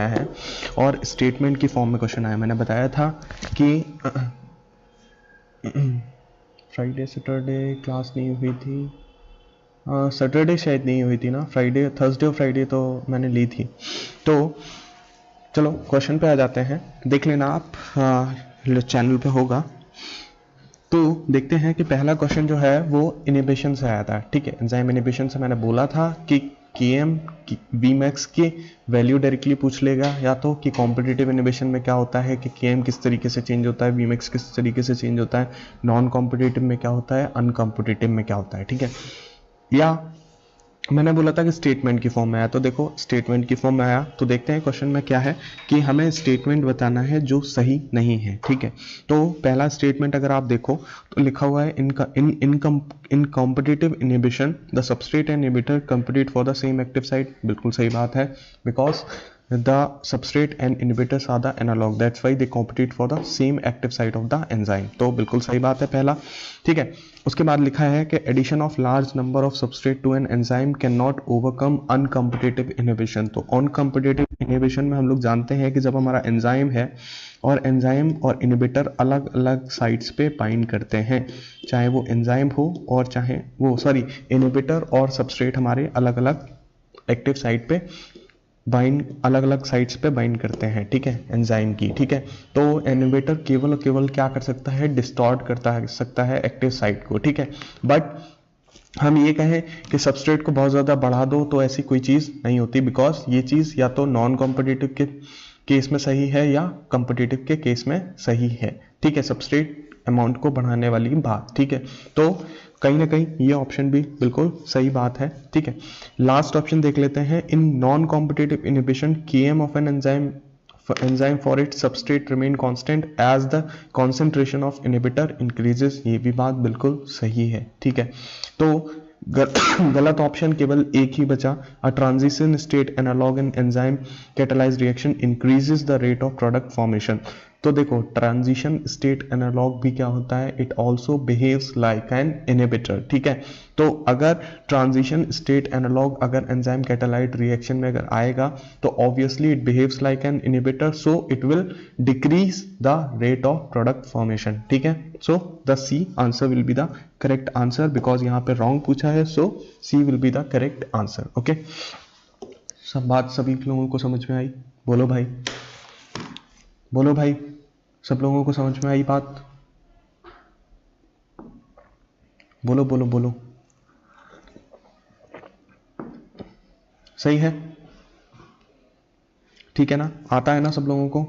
है और स्टेटमेंट की फॉर्म में क्वेश्चन आया। मैंने बताया था कि फ्राइडे सैटरडे क्लास नहीं हुई थी, सैटरडे शायद नहीं हुई थी ना, फ्राइडे थर्सडे और फ्राइडे तो मैंने ली थी। तो चलो क्वेश्चन पे आ जाते हैं, देख लेना आप, चैनल पे होगा। तो देखते हैं कि पहला क्वेश्चन जो है वो इनिबिशन से आया था, ठीक है। एंजाइम इनिबिशन से मैंने बोला था कि Km Vmax की वैल्यू डायरेक्टली पूछ लेगा, या तो कि कॉम्पिटिटिव इनिबिशन में क्या होता है कि Km किस तरीके से चेंज होता है, Vmax किस तरीके से चेंज होता है, नॉन कॉम्पिटिटिव में क्या होता है, अनकॉम्पिटिटिव में क्या होता है, ठीक है। या मैंने बोला था कि स्टेटमेंट की फॉर्म में आया, तो देखो स्टेटमेंट की फॉर्म में आया। तो देखते हैं क्वेश्चन में क्या है कि हमें स्टेटमेंट बताना है जो सही नहीं है, ठीक है। तो पहला स्टेटमेंट अगर आप देखो तो लिखा हुआ है in competitive inhibition the substrate and inhibitor compete for the same active site. बिल्कुल सही बात है, because the substrate and inhibitors are the analog, that's why they compete for the same active site of the enzyme। तो बिल्कुल सही बात है पहला, ठीक है। उसके बाद लिखा है कि addition of large number of substrate to an enzyme cannot overcome uncompetitive inhibition। तो uncompetitive inhibition में हम लोग जानते हैं कि जब हमारा एंजाइम है और एंजाइम और इनिबिटर अलग अलग साइट्स पे बाइंड करते हैं, चाहे वो एंजाइम हो और चाहे वो इनिबिटर और सबस्ट्रेट हमारे अलग अलग एक्टिव साइट पे बाइंड, अलग अलग साइट्स पे बाइंड करते हैं, ठीक है, एंजाइम की, ठीक है। तो इनहिबिटर केवल और केवल क्या कर सकता है, डिस्टॉर्ट करता सकता है एक्टिव साइट को, ठीक है। बट हम ये कहें कि सबस्ट्रेट को बहुत ज़्यादा बढ़ा दो तो ऐसी कोई चीज़ नहीं होती, बिकॉज ये चीज़ या तो नॉन कॉम्पिटिटिव के केस में सही है या कॉम्पिटिटिव के केस में सही है, ठीक है, सबस्ट्रेट अमाउंट को बढ़ाने वाली बात, ठीक है। तो कहीं ना कहीं ये ऑप्शन भी बिल्कुल सही बात है, ठीक है। लास्ट ऑप्शन देख लेते हैं, in non competitive inhibition Km of an enzyme for it substrate remain constant as the concentration of inhibitor increases. ये भी बात बिल्कुल सही है, ठीक है। तो गलत ऑप्शन केवल एक ही बचा, a transition state analog in enzyme catalyse reaction increases the rate of product formation. तो देखो ट्रांजिशन स्टेट एनालॉग भी क्या होता है, it also behaves like an inhibitor, ठीक है। तो अगर ट्रांजिशन स्टेट एनालॉग अगर एंजाइम कैटालाइट रिएक्शन में अगर आएगा तो obviously it behaves like an inhibitor, so it will decrease the rate of product formation, ठीक है। So the C answer will be the correct answer, because यहाँ पे wrong पूछा है, so C will be the correct answer, okay. सब बात सभी लोगों को समझ में आई? बोलो भाई, बोलो भाई, सब लोगों को समझ में आई बात? बोलो बोलो बोलो, सही है, ठीक है ना, आता है ना सब लोगों को?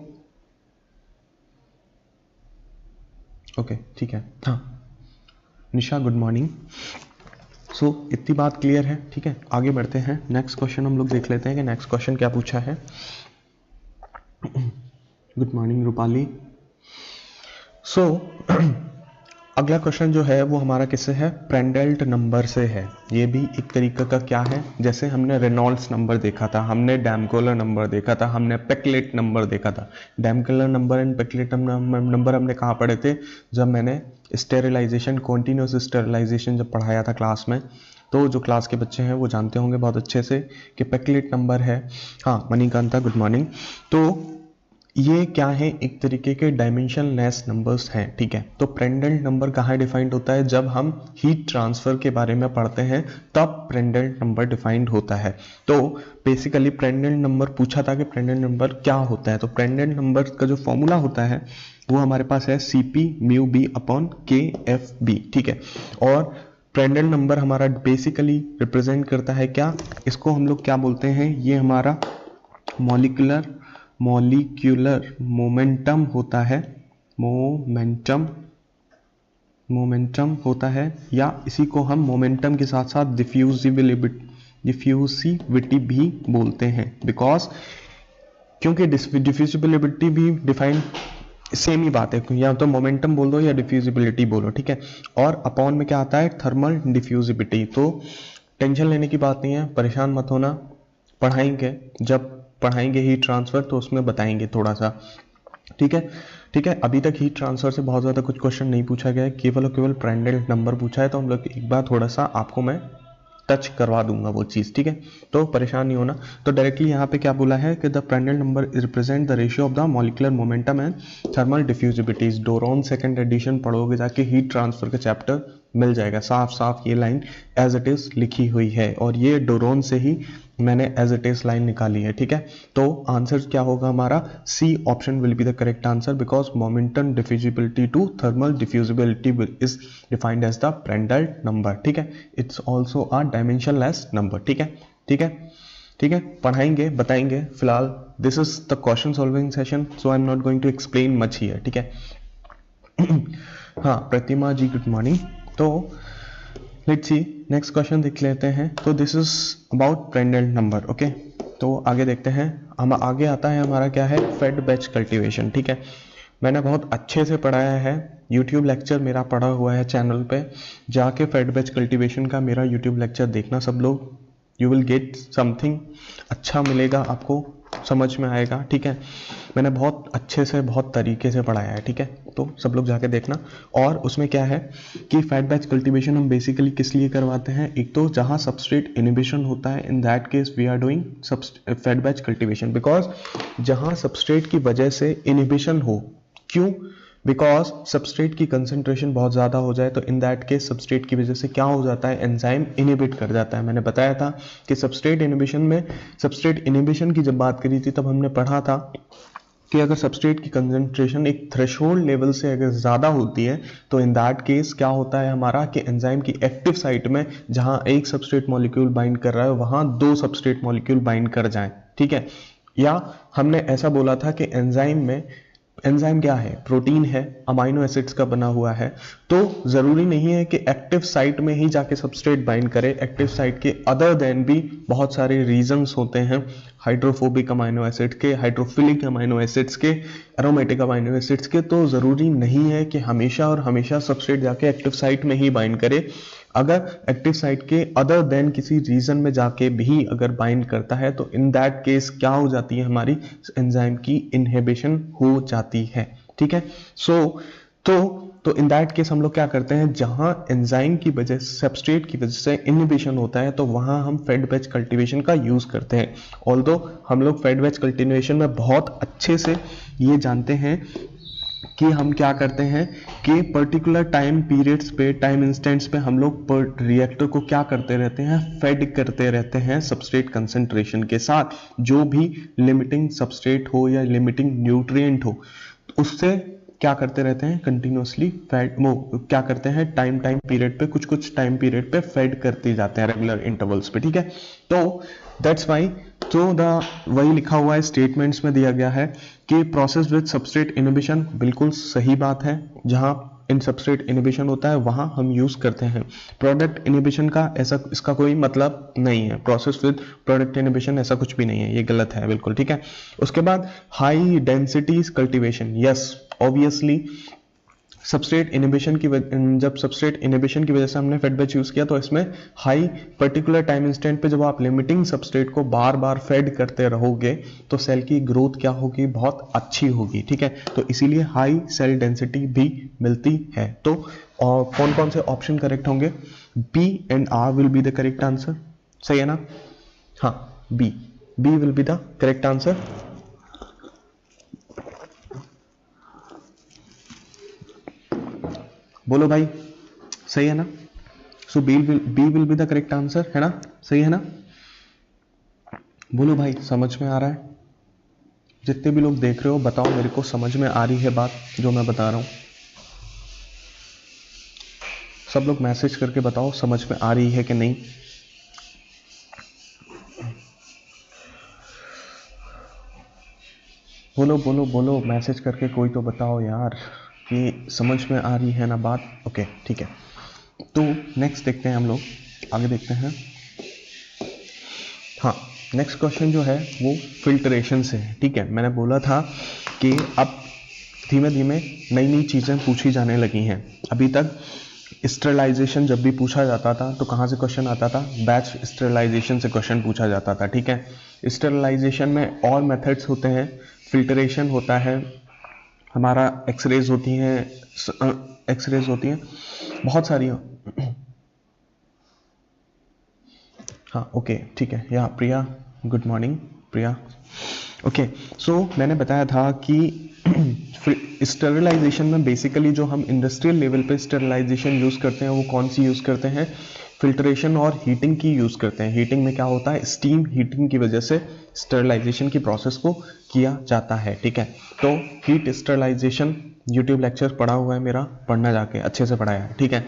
ओके, ठीक है। हाँ निशा, गुड मॉर्निंग। सो इतनी बात क्लियर है, ठीक है। आगे बढ़ते हैं, नेक्स्ट क्वेश्चन हम लोग देख लेते हैं कि नेक्स्ट क्वेश्चन क्या पूछा है। Good morning Rupali. सो अगला क्वेश्चन जो है वो हमारा किससे है, प्रेंडेल्ट नंबर से है। ये भी एक तरीका का क्या है, जैसे हमने रेनॉल्ड्स नंबर देखा था, हमने डैमकोलर नंबर देखा था, हमने पेकलेट नंबर देखा था। डैमकोलर नंबर एंड पेकलेट नंबर हमने कहाँ पढ़े थे, जब मैंने स्टेरिलाइजेशन, कॉन्टिन्यूस स्टेरिलाइजेशन जब पढ़ाया था क्लास में। तो जो क्लास के बच्चे हैं वो जानते होंगे बहुत अच्छे से कि पेकलेट नंबर है। हाँ मणिकांता, गुड मॉर्निंग। तो ये क्या है, एक तरीके के डायमेंशनलेस नंबर्स हैं, ठीक है। तो प्रेंडेल्ट नंबर कहाँ डिफाइंड होता है, जब हम हीट ट्रांसफर के बारे में पढ़ते हैं तब प्रेंडेल्ट नंबर डिफाइंड होता है। तो बेसिकली प्रेंडेल्ट नंबर पूछा था कि प्रेंडेल्ट नंबर क्या होता है, तो प्रेंडेल्ट नंबर का जो फॉर्मूला होता है वो हमारे पास है Cp mu B upon KFB, ठीक है। और प्रेंडेल्ट नंबर हमारा बेसिकली रिप्रेजेंट करता है क्या, इसको हम लोग क्या बोलते हैं, ये हमारा मॉलिक्यूलर मोमेंटम होता है, मोमेंटम होता है, या इसी को हम मोमेंटम के साथ साथ डिफ्यूसिविटी भी बोलते हैं, बिकॉज क्योंकि डिफ्यूजिबिलिटी भी डिफाइन सेम ही बात है, या तो मोमेंटम बोल दो या डिफ्यूजिबिलिटी बोलो, ठीक है। और अपॉन में क्या आता है, थर्मल डिफ्यूजिबिलिटी। तो टेंशन लेने की बात नहीं है, परेशान मत होना, पढ़ाएंगे, जब पढ़ाएंगे हीट ट्रांसफर तो उसमें बताएंगे थोड़ा सा, ठीक है, ठीक है। अभी तक हीट ट्रांसफर से बहुत ज़्यादा कुछ क्वेश्चन नहीं पूछा गया है, केवल और केवल प्रेंडेल्ट नंबर पूछा है। तो हम लोग एक बार थोड़ा सा आपको मैं टच करवा दूंगा वो चीज़, ठीक है, तो परेशान नहीं होना। तो डायरेक्टली यहाँ पे क्या बोला है कि the Prandtl number represent the ratio of the molecular momentum and thermal diffusivities. Doran second edition पढ़ोगे जाके हीट ट्रांसफर का चैप्टर मिल जाएगा, साफ साफ ये लाइन एज इट इज लिखी हुई है और ये डोरॉन से ही मैंने एज इट इज लाइन निकाली है, ठीक है। तो आंसर क्या होगा हमारा, C option will be the correct answer because momentum diffusibility to thermal diffusibility is defined as the Prandtl number, ठीक है। It's also a dimensionless number, ठीक है, ठीक है, ठीक है, पढ़ाएंगे बताएंगे। फिलहाल this is the question solving session, so I am not going to explain much here, ठीक है। हाँ प्रतिमा जी गुड मॉर्निंग। तो लेट्स सी नेक्स्ट क्वेश्चन देख लेते हैं। तो this is about Prandtl number, okay. तो आगे देखते हैं, हम आगे आता है हमारा क्या है, फेड बैच कल्टीवेशन, ठीक है। मैंने बहुत अच्छे से पढ़ाया है, यूट्यूब लेक्चर मेरा पढ़ा हुआ है चैनल पे, जाके फेड बैच कल्टीवेशन का मेरा यूट्यूब लेक्चर देखना सब लोग, यू विल गेट समथिंग अच्छा मिलेगा आपको, समझ में आएगा, ठीक है। मैंने बहुत अच्छे से बहुत तरीके से पढ़ाया है, ठीक है, तो सब लोग जाके देखना। और उसमें क्या है कि फेड बैच कल्टीवेशन हम बेसिकली किस लिए करवाते हैं, एक तो जहां सबस्ट्रेट इनिबिशन होता है, in that case we are doing fed batch cultivation, because जहां सबस्ट्रेट की वजह से इनिबिशन हो, क्यों, बिकॉज सबस्ट्रेट की कंसेंट्रेशन बहुत ज़्यादा हो जाए तो इन दैट केस सबस्ट्रेट की वजह से क्या हो जाता है, एंजाइम इनिबिट कर जाता है। मैंने बताया था कि सबस्ट्रेट इनिबिशन में, सबस्ट्रेट इनिबिशन की जब बात करी थी तब हमने पढ़ा था कि अगर सबस्ट्रेट की कंसेंट्रेशन एक थ्रेशोल्ड लेवल से अगर ज़्यादा होती है तो इन दैट केस क्या होता है हमारा कि एंजाइम की एक्टिव साइट में जहां एक सबस्ट्रेट मॉलिक्यूल बाइंड कर रहा है वहां दो सबस्ट्रेट मॉलिक्यूल बाइंड कर जाएं, ठीक है। या हमने ऐसा बोला था कि एंजाइम में, एंजाइम क्या है, प्रोटीन है, अमाइनो एसिड्स का बना हुआ है, तो जरूरी नहीं है कि एक्टिव साइट में ही जाके सबस्ट्रेट बाइंड करे। एक्टिव साइट के अदर देन भी बहुत सारे रीजंस होते हैं, हाइड्रोफोबिक अमाइनो एसिड के, हाइड्रोफिलिक अमाइनो एसिड्स के, एरोमेटिक अमाइनो एसिड्स के, तो जरूरी नहीं है कि हमेशा और हमेशा सबस्ट्रेट जाके एक्टिव साइट में ही बाइंड करे। अगर एक्टिव साइट के अदर देन किसी रीजन में जाके भी अगर बाइंड करता है तो इन दैट केस क्या हो जाती है, हमारी एंजाइम की इनहिबिशन हो जाती है, ठीक है। तो इन दैट केस हम लोग क्या करते हैं, जहां एंजाइम की वजह से, सबस्ट्रेट की वजह से इनहिबिशन होता है तो वहां हम फेड बैच कल्टीवेशन का यूज करते हैं। ऑल्दो हम लोग फेड बैच कल्टीवेशन में बहुत अच्छे से ये जानते हैं कि हम क्या करते हैं कि पर्टिकुलर टाइम पीरियड्स पे, टाइम इंस्टेंट्स पे हम लोग रिएक्टर को क्या करते रहते हैं, फेड करते रहते हैं सबस्ट्रेट कंसंट्रेशन के साथ। जो भी लिमिटिंग सबस्ट्रेट हो या लिमिटिंग न्यूट्रिएंट हो उससे क्या करते रहते हैं, कंटिन्यूअसली फेड, वो क्या करते हैं टाइम पीरियड पे, कुछ टाइम पीरियड पे फेड करते जाते हैं रेगुलर इंटरवल्स पे, ठीक है। तो दैट्स वाई, तो वही लिखा हुआ है स्टेटमेंट्स में दिया गया है कि प्रोसेस विद सबस्ट्रेट इनहिबिशन, बिल्कुल सही बात है, जहां इन सबस्ट्रेट इनहिबिशन होता है वहां हम यूज करते हैं। प्रोडक्ट इनहिबिशन का ऐसा, इसका कोई मतलब नहीं है, प्रोसेस विद प्रोडक्ट इनहिबिशन ऐसा कुछ भी नहीं है, ये गलत है बिल्कुल, ठीक है। उसके बाद high density cultivation, yes obviously substrate inhibition की जब सबस्ट्रेट इनहिबिशन की वजह से हमने फेड बैच यूज किया तो इसमें हाई पर्टिकुलर टाइम इंस्टेंट पे जब आप लिमिटिंग सबस्ट्रेट को बार बार फेड करते रहोगे तो सेल की ग्रोथ क्या होगी, बहुत अच्छी होगी, ठीक है। तो इसीलिए हाई सेल डेंसिटी भी मिलती है। तो कौन कौन से ऑप्शन करेक्ट होंगे, B and R will be the correct answer, सही है ना, हाँ B will be the correct answer. बोलो भाई, सही है ना, so B will be the correct answer, है ना, सही है ना, बोलो भाई समझ में आ रहा है, जितने भी लोग देख रहे हो बताओ मेरे को समझ में आ रही है बात जो मैं बता रहा हूं, सब लोग मैसेज करके बताओ समझ में आ रही है कि नहीं। बोलो बोलो बोलो, मैसेज करके कोई तो बताओ यार कि समझ में आ रही है ना बात, ओके ठीक है। तो नेक्स्ट देखते हैं हम लोग, आगे देखते हैं। हाँ नेक्स्ट क्वेश्चन जो है वो फिल्ट्रेशन से है, ठीक है। मैंने बोला था कि अब धीमे धीमे नई नई चीज़ें पूछी जाने लगी हैं। अभी तक स्टेरिलाइजेशन जब भी पूछा जाता था तो कहाँ से क्वेश्चन आता था, बैच स्टेरिलाइजेशन से क्वेश्चन पूछा जाता था, ठीक है। स्टेरिलाइजेशन में और मेथड्स होते हैं, फिल्ट्रेशन होता है, हमारा एक्सरेज होती हैं, बहुत सारी हाँ ओके ठीक है, या प्रिया, गुड मॉर्निंग प्रिया। ओके सो मैंने बताया था कि स्टेरिलाइजेशन में बेसिकली जो हम इंडस्ट्रियल लेवल पे स्टेरिलाइजेशन यूज़ करते हैं वो कौन सी यूज़ करते हैं, फिल्ट्रेशन और हीटिंग की यूज़ करते हैं। हीटिंग में क्या होता है, स्टीम हीटिंग की वजह से स्टेरिलाइजेशन की प्रोसेस को किया जाता है। ठीक है, तो हीट स्टेरिलाइजेशन यूट्यूब लेक्चर पढ़ा हुआ है मेरा, पढ़ना जाके, अच्छे से पढ़ाया है। ठीक है,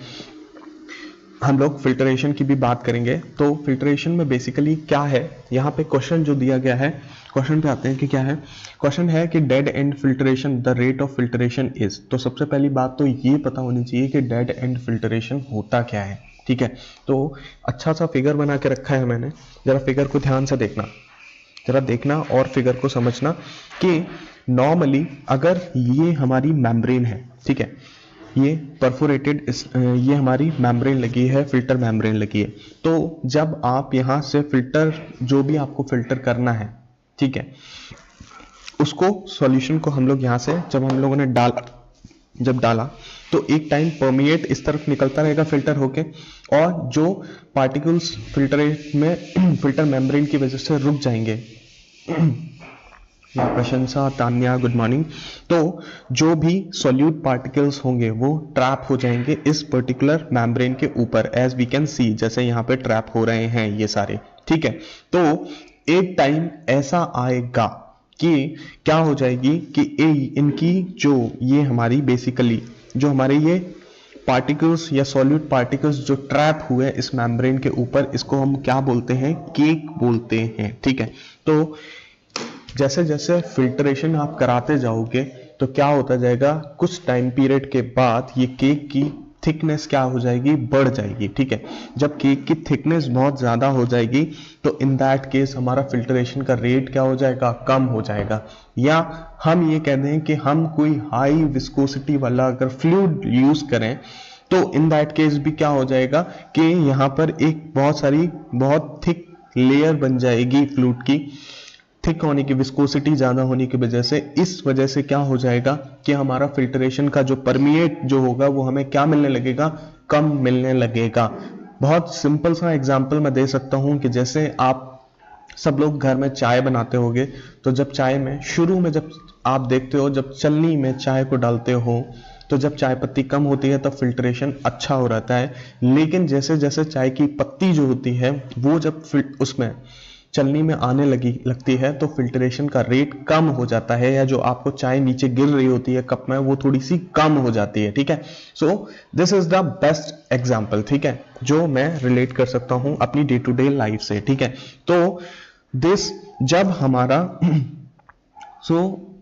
हम लोग फिल्ट्रेशन की भी बात करेंगे। तो फिल्ट्रेशन में बेसिकली क्या है, यहाँ पे क्वेश्चन जो दिया गया है, क्वेश्चन पे आते हैं कि क्या है। क्वेश्चन है कि dead end filtration, the rate of filtration is. तो सबसे पहली बात तो ये पता होनी चाहिए कि डेड एंड फिल्ट्रेशन होता क्या है। ठीक है, तो अच्छा सा फिगर बना के रखा है मैंने, जरा फिगर को ध्यान से देखना, जरा देखना और फिगर को समझना कि नॉर्मली अगर ये हमारी मेम्ब्रेन है, ठीक है, ये परफोरेटेड, ये हमारी मेम्ब्रेन लगी है, फिल्टर मेम्ब्रेन लगी है। तो जब आप यहाँ से फिल्टर, जो भी आपको फिल्टर करना है, ठीक है, उसको सॉल्यूशन को हम लोग यहाँ से जब हम लोगों ने जब डाला तो एक टाइम परमिएट इस तरफ निकलता रहेगा फिल्टर होके, और जो पार्टिकल्स फिल्टरेट में फिल्टर मेम्ब्रेन की वजह से रुक जाएंगे। प्रशंसा, तान्या, गुड मॉर्निंग। तो जो भी सॉल्यूट पार्टिकल्स होंगे वो ट्रैप हो जाएंगे इस पर्टिकुलर मेम्ब्रेन के ऊपर, एज वी कैन सी, जैसे यहाँ पे ट्रैप हो रहे हैं ये सारे। ठीक है, तो एक टाइम ऐसा आएगा कि क्या हो जाएगी कि इनकी जो ये हमारी बेसिकली जो हमारे ये पार्टिकल्स या सॉल्यूट पार्टिकल्स जो ट्रैप हुए इस मेम्ब्रेन के ऊपर, इसको हम क्या बोलते हैं, केक बोलते हैं। ठीक है, तो जैसे जैसे फिल्ट्रेशन आप कराते जाओगे तो क्या होता जाएगा, कुछ टाइम पीरियड के बाद ये केक की थिकनेस क्या हो जाएगी, बढ़ जाएगी। ठीक है, जब केक की थिकनेस बहुत ज्यादा हो जाएगी तो इन दैट केस हमारा फिल्ट्रेशन का रेट क्या हो जाएगा, कम हो जाएगा। या हम ये कह दें कि हम कोई हाई विस्कोसिटी वाला अगर फ्लूइड यूज करें तो इन दैट केस भी क्या हो जाएगा कि यहाँ पर एक बहुत थिक लेयर बन जाएगी फ्लूइड की। थिक होने की, विस्कोसिटी ज्यादा होने की वजह से, इस वजह से क्या हो जाएगा कि हमारा फिल्ट्रेशन का जो परमिएट जो होगा वो हमें क्या मिलने लगेगा, कम मिलने लगेगा। बहुत सिंपल सा एग्जांपल मैं दे सकता हूं कि जैसे आप सब लोग घर में चाय बनाते होगे, तो जब चाय में शुरू में जब आप देखते हो, जब चलनी में चाय को डालते हो तो जब चाय पत्ती कम होती है तब फिल्ट्रेशन अच्छा हो रहता है। लेकिन जैसे जैसे चाय की पत्ती जो होती है वो जब उसमें चलनी में आने लगती है तो फिल्ट्रेशन का रेट कम हो जाता है, या जो आपको चाय नीचे गिर रही होती है कप में वो थोड़ी सी कम हो जाती है। ठीक है, so this is the best example, ठीक है, जो मैं रिलेट कर सकता हूं अपनी डे टू डे लाइफ से। ठीक है, तो दिस जब हमारा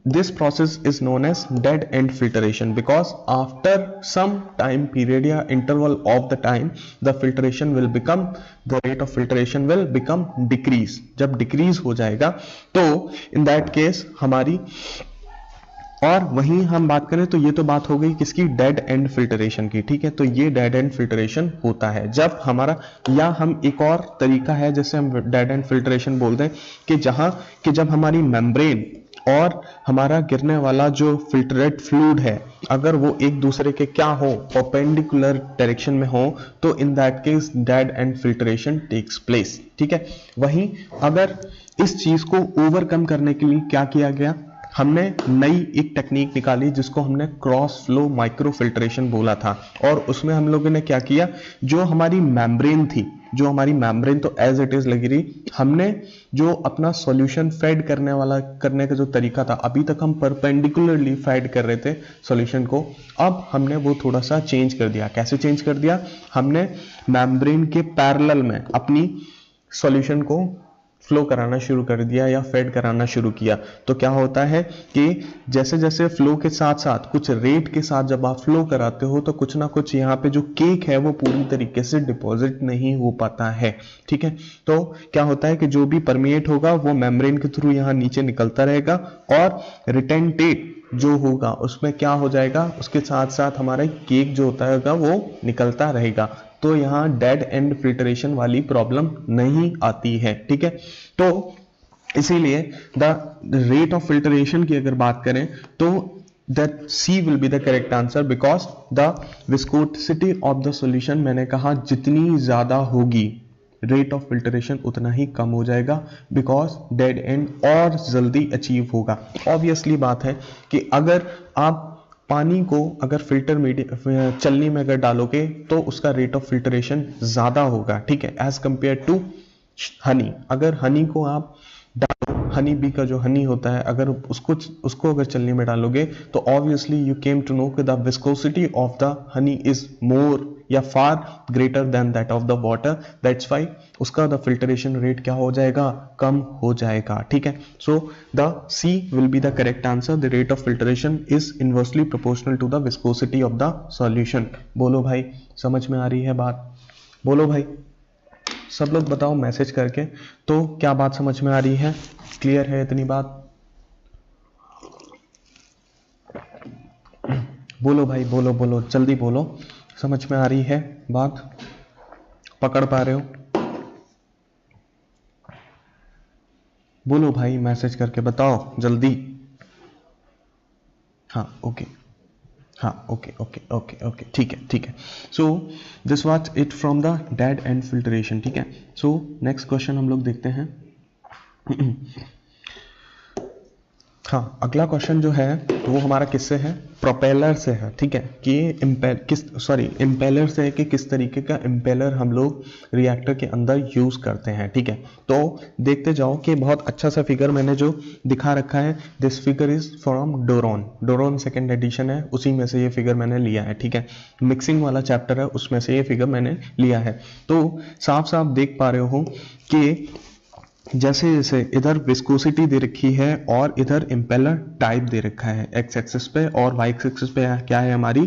this process is known as dead end filtration, because after some time period या interval of the time the filtration will become, the rate of filtration will become decrease। जब decrease हो जाएगा तो in that case हमारी, और वहीं हम बात करें तो ये तो बात हो गई किसकी, डेड एंड फिल्ट्रेशन की। ठीक है, तो ये डेड एंड फिल्ट्रेशन होता है जब हमारा, या हम एक और तरीका है जैसे हम डेड एंड फिल्ट्रेशन बोलते हैं कि जब हमारी मेम्ब्रेन और हमारा गिरने वाला जो फिल्ट्रेट फ्लूइड है अगर वो एक दूसरे के क्या हो, परपेंडिकुलर डायरेक्शन में हो, तो in that case dead end filtration takes place. ठीक है, वहीं अगर इस चीज को ओवरकम करने के लिए क्या किया गया, हमने नई एक टेक्निक निकाली जिसको हमने क्रॉस फ्लो माइक्रो फिल्ट्रेशन बोला था। और उसमें हम लोगों ने क्या किया, जो हमारी मेम्ब्रेन थी, जो हमारी मेम्ब्रेन तो एज इट इज लगी रही, हमने जो अपना सॉल्यूशन फेड करने का जो तरीका था, अभी तक हम परपेंडिकुलरली फेड कर रहे थे सॉल्यूशन को, अब हमने वो थोड़ा सा चेंज कर दिया। कैसे चेंज कर दिया, हमने मेम्ब्रेन के पैरेलल में अपनी सॉल्यूशन को फ्लो कराना शुरू कर दिया या फेड कराना शुरू किया। तो क्या होता है कि जैसे जैसे फ्लो के साथ साथ कुछ रेट के साथ जब आप फ्लो कराते हो तो कुछ ना कुछ यहाँ पे जो केक है वो पूरी तरीके से डिपॉजिट नहीं हो पाता है। ठीक है, तो क्या होता है कि जो भी परमिएट होगा वो मेम्ब्रेन के थ्रू यहाँ नीचे निकलता रहेगा, और रिटेंटेट जो होगा उसमें क्या हो जाएगा, उसके साथ साथ हमारा केक जो होता है वो निकलता रहेगा। तो यहाँ डेड एंड फिल्ट्रेशन वाली प्रॉब्लम नहीं आती है। ठीक है, तो इसीलिए द रेट ऑफ फिल्ट्रेशन की अगर बात करें तो that C will be the correct answer, because the viscosity of the solution, मैंने कहा जितनी ज्यादा होगी रेट ऑफ फिल्टरेशन उतना ही कम हो जाएगा, बिकॉज डेड एंड और जल्दी अचीव होगा। ऑब्वियसली बात है कि अगर आप पानी को अगर फिल्टर मीडियम चलनी में अगर डालोगे तो उसका रेट ऑफ फिल्टरेशन ज्यादा होगा, ठीक है, एज कंपेयर टू हनी। अगर हनी को आप हनी बी का जो हनी होता है अगर उसको अगर चलनी में डालोगे तो obviously you came to know कि the viscosity of the honey is more या far greater than that of the water, that's why उसका द फिल्टरेशन रेट क्या हो जाएगा, कम हो जाएगा, ठीक है। So the C will be the correct answer, the rate of filtration is inversely proportional to the viscosity of the solution. बोलो भाई समझ में आ रही है बात, बोलो भाई, सब लोग बताओ मैसेज करके तो क्या बात समझ में आ रही है, क्लियर है इतनी बात, बोलो भाई, बोलो बोलो जल्दी बोलो, समझ में आ रही है बात, पकड़ पा रहे हो, बोलो भाई मैसेज करके बताओ जल्दी। हाँ ओके, हाँ ओके ओके ओके ओके, ठीक है ठीक है। So this was it from the dead and filtration, ठीक है। सो नेक्स्ट क्वेश्चन हम लोग देखते हैं। हाँ अगला क्वेश्चन जो है वो हमारा किससे है, प्रोपेलर से है, ठीक है, कि इम्पेलर से है कि किस तरीके का इम्पेलर हम लोग रिएक्टर के अंदर यूज करते हैं, ठीक है। तो देखते जाओ कि बहुत अच्छा सा फिगर मैंने जो दिखा रखा है, this figure is from Doran second edition है, उसी में से ये फिगर मैंने लिया है, ठीक है। मिक्सिंग वाला चैप्टर है उसमें से ये फिगर मैंने लिया है। तो साफ साफ देख पा रहे हो कि जैसे जैसे इधर विस्कोसिटी दे रखी है और इधर इम्पेलर टाइप दे रखा है एक्स एक्सिस पे, और वाई एक्सिस पे क्या है, हमारी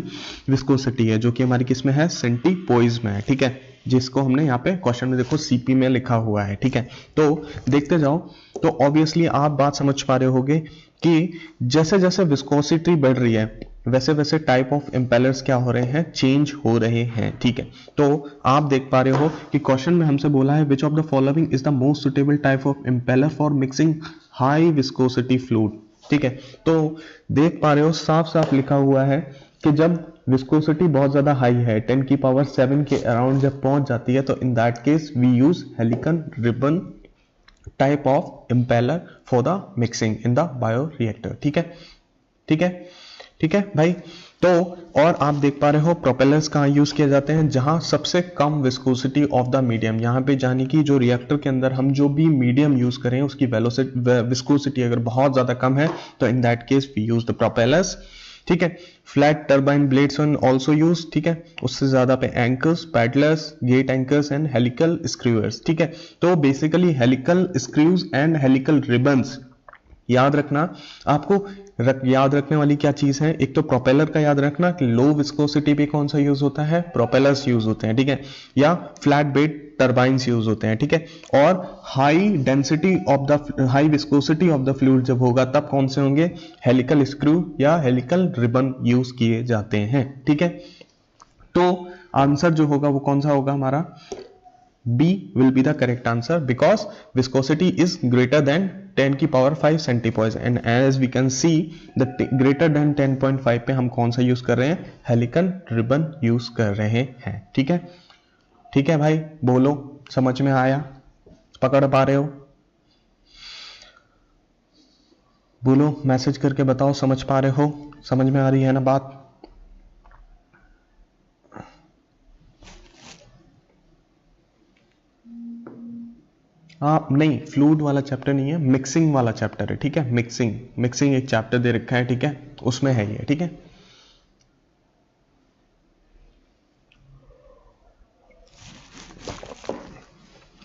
विस्कोसिटी है, जो कि हमारी किस में है, सेंटीपोइज में है, ठीक है, जिसको हमने यहाँ पे क्वेश्चन में देखो सीपी में लिखा हुआ है, ठीक है। तो देखते जाओ, तो ऑब्वियसली आप बात समझ पा रहे होगे कि जैसे जैसे विस्कोसिटी बढ़ रही है वैसे वैसे टाइप ऑफ इम्पेलर्स क्या हो रहे हैं, चेंज हो रहे हैं, ठीक है। तो आप देख पा रहे हो कि क्वेश्चन में हमसे बोला है which of the following is the most suitable type of impeller for mixing high viscosity fluid, ठीक है। तो देख पा रहे हो साफ साफ लिखा हुआ है कि जब विस्कोसिटी बहुत ज्यादा हाई है 10⁷ के अराउंड जब पहुंच जाती है तो in that case we use helical ribbon type of impeller for the mixing in the bioreactor, ठीक है ठीक है ठीक है भाई। तो और आप देख पा रहे हो प्रोपेलर्स कहाँ यूज किए जाते हैं, जहां सबसे कम विस्कोसिटी ऑफ द मीडियम, यहाँ पे जाने की जो रिएक्टर के अंदर हम जो भी मीडियम यूज करें उसकी विस्कोसिटी अगर बहुत ज्यादा कम है तो in that case we use the propellers, ठीक है। Flat turbine blades also use, ठीक है, उससे ज्यादा पे anchors, paddlers, gate anchors and helical screwers, ठीक है। तो basically helical screws and helical ribbons याद रखना, आपको याद रखने वाली क्या चीज है, एक तो प्रोपेलर का याद रखना कि लो विस्कोसिटी पे कौन सा यूज होता है, प्रोपेलर्स यूज होते हैं, ठीक है, या फ्लैट बेड टर्बाइंस यूज होते हैं, ठीक है। और high density of the high viscosity of the fluid जब होगा तब कौन से होंगे, हेलिकल स्क्रू या हेलिकल रिबन यूज किए जाते हैं, ठीक है। तो आंसर जो होगा वो कौन सा होगा हमारा, B will be the correct answer because viscosity is greater than 10⁵ centipoise and as we can see the greater than 10.5 पे हम कौन सा यूज कर रहे हैं, हेलिकन रिबन यूज कर रहे हैं, ठीक है ठीक है भाई, बोलो समझ में आया, पकड़ पा रहे हो, बोलो मैसेज करके बताओ समझ पा रहे हो, समझ में आ रही है ना बात। हाँ नहीं, फ्लूइड वाला चैप्टर नहीं है, मिक्सिंग वाला चैप्टर है, ठीक है, मिक्सिंग एक चैप्टर दे रखा है, ठीक है, उसमें है ये, ठीक है।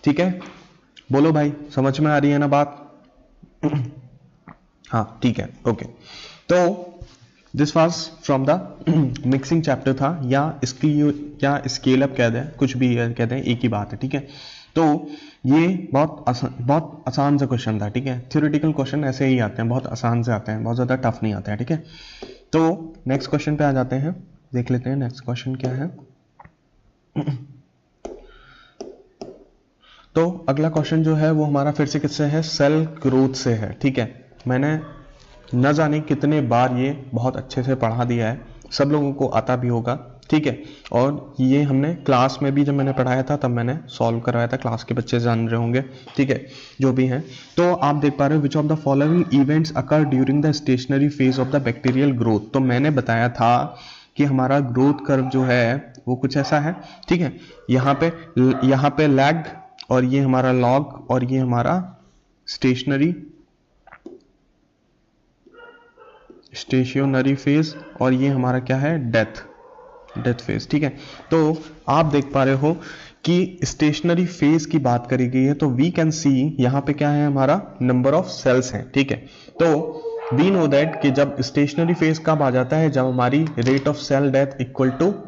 ठीक है, बोलो भाई समझ में आ रही है ना बात। हाँ ठीक है ओके। तो this was from the mixing chapter था, या स्केल अप कह दें, कुछ भी कहते हैं, एक ही बात है, ठीक है। तो ये बहुत आसान सा क्वेश्चन था, ठीक है। थ्योरेटिकल क्वेश्चन ऐसे ही आते हैं, बहुत आसान से आते हैं, बहुत ज्यादा टफ नहीं आते हैं, ठीक है। तो नेक्स्ट क्वेश्चन पे आ जाते हैं, देख लेते हैं नेक्स्ट क्वेश्चन क्या है। तो अगला क्वेश्चन जो है वो हमारा फिर से किससे है, सेल ग्रोथ से है, ठीक है। मैंने न जाने कितने बार ये बहुत अच्छे से पढ़ा दिया है, सब लोगों को आता भी होगा, ठीक है। और ये हमने क्लास में भी जब मैंने पढ़ाया था तब मैंने सॉल्व करवाया था, क्लास के बच्चे जान रहे होंगे, ठीक है, जो भी हैं। तो आप देख पा रहे हो which of the following events occur during the stationary phase of the bacterial growth. तो मैंने बताया था कि हमारा ग्रोथ कर्व जो है वो कुछ ऐसा है, ठीक है। यहाँ पे लैग, और ये हमारा लॉग, और ये हमारा स्टेशनरी फेज, और ये हमारा क्या है, डेथ फेज, ठीक है। तो आप देख पा रहे हो कि स्टेशनरी फेज की बात करी गई है, तो वी कैन सी यहाँ पे क्या है, हमारा नंबर ऑफ सेल्स हैं, ठीक है। तो वी नो दैट कि जब स्टेशनरी फेज कब आ जाता है, जब हमारी rate of cell death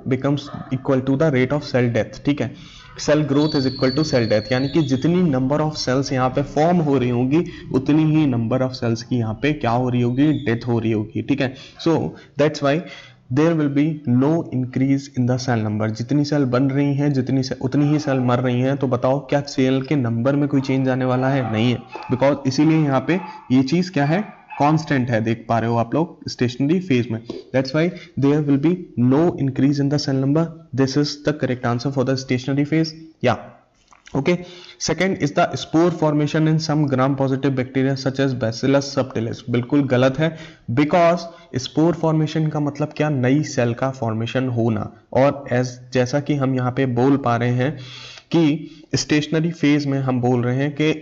becomes equal to the rate of cell death, ठीक है। Cell growth is equal to cell death, यानी कि जितनी नंबर ऑफ सेल्स यहाँ पे फॉर्म हो रही होंगी उतनी ही नंबर ऑफ सेल्स की यहाँ पे क्या हो रही होगी, डेथ हो रही होगी, ठीक है। So that's why there will be no increase in the cell number. जितनी सेल बन रही हैं उतनी ही सेल मर रही हैं। तो बताओ क्या सेल के नंबर में कोई चेंज आने वाला है? नहीं है, बिकॉज इसीलिए यहाँ पे ये चीज क्या है, कांस्टेंट है, देख पा रहे हो आप लोग स्टेशनरी फेज में। That's why there will be no increase in the cell number. This is the correct answer for the stationary phase, या okay. Second is the spore formation in some gram positive bacteria such as Bacillus subtilis. बिल्कुल गलत है, because spore formation का मतलब क्या, नई cell का formation होना। और जैसा कि हम यहाँ पे बोल पा रहे हैं कि स्टेशनरी फेज में हम बोल रहे हैं कि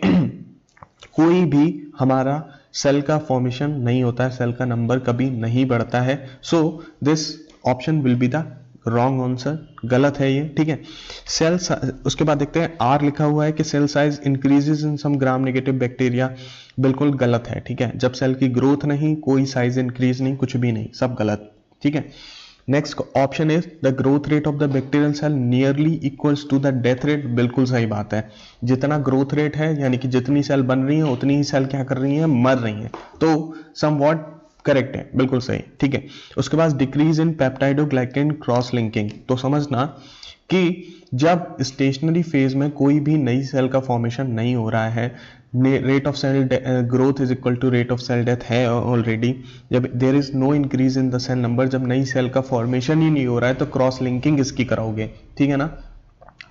कोई भी हमारा सेल का फॉर्मेशन नहीं होता है, सेल का नंबर कभी नहीं बढ़ता है। So this option will be the wrong answer, गलत है ये, ठीक है। सेल, उसके बाद देखते हैं आर लिखा हुआ है कि cell size increases in some gram negative bacteria. बिल्कुल गलत है, ठीक है। जब सेल की ग्रोथ नहीं, कोई साइज इंक्रीज नहीं, कुछ भी नहीं, सब गलत, ठीक है। Next option is the growth rate of the bacterial cell nearly equals to the death rate. बिल्कुल सही बात है, जितना ग्रोथ रेट है यानी कि जितनी सेल बन रही है उतनी ही सेल क्या कर रही है, मर रही है। तो समवॉट करेक्ट है, बिल्कुल सही, ठीक है। उसके बाद decrease in peptidoglycan cross linking. तो समझना कि जब स्टेशनरी फेज में कोई भी नई सेल का फॉर्मेशन नहीं हो रहा है, rate of cell growth is equal to rate of cell death है ऑलरेडी, जब there is no increase in the cell number, जब नई सेल का फॉर्मेशन ही नहीं हो रहा है, तो क्रॉस लिंकिंग इसकी कराओगे, ठीक है ना।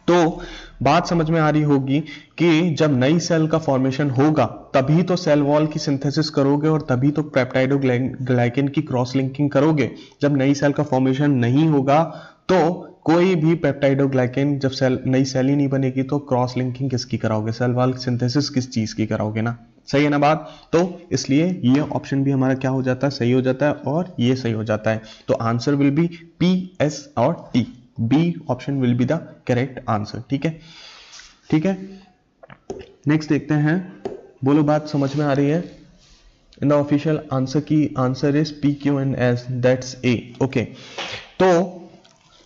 तो बात समझ में आ रही होगी कि जब नई सेल का फॉर्मेशन होगा तभी तो सेल वॉल की सिंथेसिस करोगे और तभी तो पेप्टाइडोग्लाइकेन की क्रॉस लिंकिंग करोगे। जब नई सेल का फॉर्मेशन नहीं होगा तो कोई भी पेप्टाइडोग्लाइकेन, जब नई सेल ही नहीं बनेगी तो क्रॉस लिंकिंग किसकी कराओगे, सेल वॉल सिंथेसिस किस चीज की कराओगे ना। सही है ना बात। तो इसलिए ये ऑप्शन भी हमारा क्या हो जाता है, सही हो जाता है, और ये सही हो जाता है। तो answer will be P, S और T, B option will be the correct answer, ठीक है, ठीक है। नेक्स्ट देखते हैं, बोलो बात समझ में आ रही है। इन द ऑफिशियल आंसर की answer is P, Q and S, that's a, okay. तो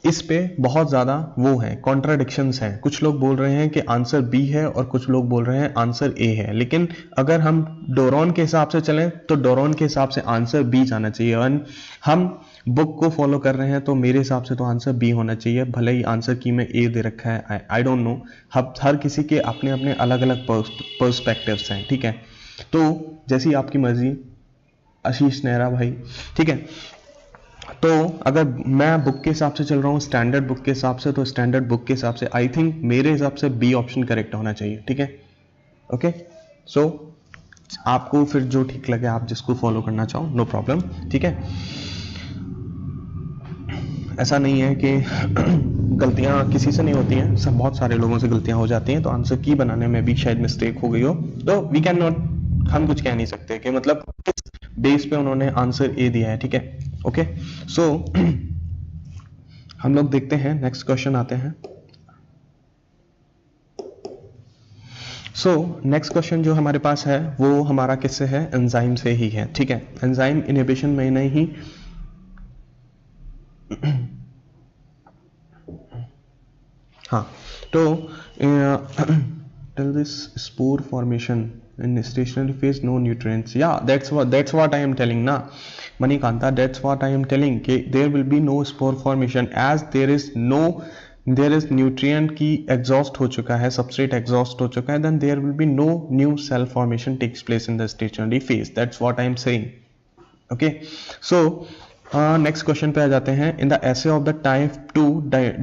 इस पे बहुत ज्यादा वो है, कॉन्ट्राडिक्शंस हैं। कुछ लोग बोल रहे हैं कि आंसर बी है और कुछ लोग बोल रहे हैं आंसर ए है। लेकिन अगर हम डोरॉन के हिसाब से चलें तो डोरॉन के हिसाब से आंसर बी जाना चाहिए। और हम बुक को फॉलो कर रहे हैं तो मेरे हिसाब से तो आंसर बी होना चाहिए, भले ही आंसर की में ए दे रखा है, आई डोंट नो। हर किसी के अपने अपने अलग अलग पर्सपेक्टिव्स हैं, ठीक है। तो जैसी आपकी मर्जी आशीष नेहरा भाई, ठीक है। तो अगर मैं बुक के हिसाब से चल रहा हूँ, स्टैंडर्ड बुक के हिसाब से, तो स्टैंडर्ड बुक के हिसाब से आई थिंक मेरे हिसाब से बी ऑप्शन करेक्ट होना चाहिए, ठीक है, ओके। सो आपको फिर जो ठीक लगे, आप जिसको फॉलो करना चाहो, नो प्रॉब्लम, ठीक है। ऐसा नहीं है कि गलतियां किसी से नहीं होती हैं, सब बहुत सारे लोगों से गलतियां हो जाती हैं। तो आंसर की बनाने में भी शायद मिस्टेक हो गई हो, तो वी कैन नॉट, हम कुछ कह नहीं सकते कि मतलब किस बेस पे उन्होंने आंसर ए दिया है, ठीक है, ओके। सो हम लोग देखते हैं, नेक्स्ट क्वेश्चन आते हैं। सो नेक्स्ट क्वेश्चन जो हमारे पास है वो हमारा किससे है, एंजाइम से ही है, ठीक है। एंजाइम इनहिबिशन में नहीं, हाँ। तो till this spore formation in stationary phase no nutrients, yeah, that's what I am telling na Manikanta, that's what I am telling कि there will be no spore formation as there is nutrient की exhaust हो चुका है, substrate exhaust हो चुका है, then there will be no new cell formation takes place in the stationary phase, that's what I am saying, okay। So next question पे आ जाते हैं। In the assay of the type 2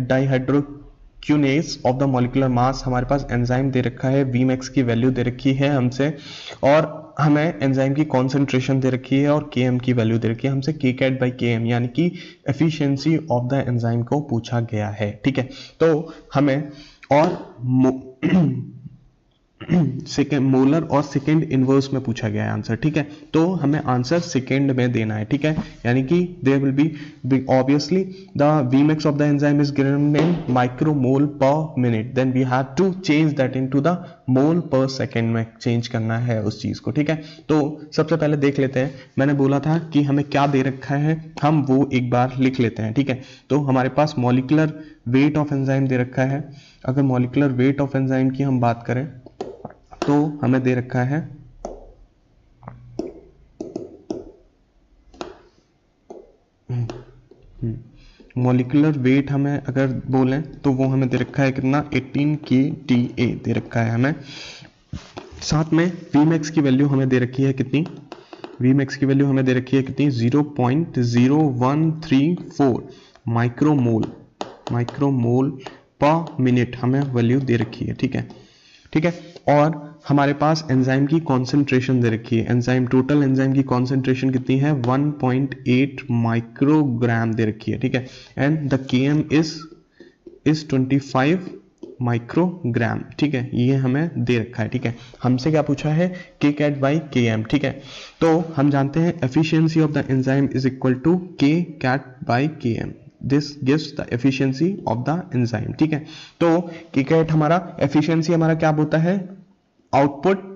dihydroquinase of the molecular mass, हमारे पास enzyme दे रखा है, Vmax की value दे रखी है हमसे, और हमें एंजाइम की कॉन्सेंट्रेशन दे रखी है और Km की वैल्यू दे रखी है हमसे, Kcat/Km यानी कि एफिशिएंसी ऑफ द एंजाइम को पूछा गया है। ठीक है, तो हमें और सेकेंड मोलर और सेकेंड इनवर्स में पूछा गया है आंसर। ठीक है, तो हमें आंसर सेकेंड में देना है। ठीक है, यानी कि there will be obviously the Vmax of the enzyme is given in micromole per minute, then we have to change that into the mole per second में चेंज करना है उस चीज को। ठीक है, तो सबसे पहले देख लेते हैं, मैंने बोला था कि हमें क्या दे रखा है, हम वो एक बार लिख लेते हैं। ठीक है, तो हमारे पास मॉलिक्यूलर वेट ऑफ एंजाइम दे रखा है। अगर मॉलिक्यूलर वेट ऑफ एंजाइम की हम बात करें तो हमें दे रखा है मॉलिक्यूलर वेट, हमें अगर बोलें तो वो हमें दे रखा है कितना, 18 kDa दे रखा है हमें। साथ में Vmax की वैल्यू हमें दे रखी है कितनी, Vmax की वैल्यू हमें दे रखी है कितनी, 0.0134 माइक्रोमोल पर मिनट हमें वैल्यू दे रखी है। ठीक है, ठीक है, और हमारे पास एंजाइम की कॉन्सेंट्रेशन दे रखी है, एंजाइम टोटल एंजाइम की कॉन्सेंट्रेशन कितनी है, 1.8 माइक्रोग्राम दे रखी है। ठीक है, and the Km is 25 microgram. ठीक है, ये हमें दे रखा है। ठीक है, हमसे क्या पूछा है, Kcat/Km। ठीक है, तो हम जानते हैं efficiency of the enzyme is equal to Kcat/Km, this gives the efficiency of the enzyme. ठीक है, तो Kcat हमारा एफिशिएंसी हमारा क्या होता है, आउटपुट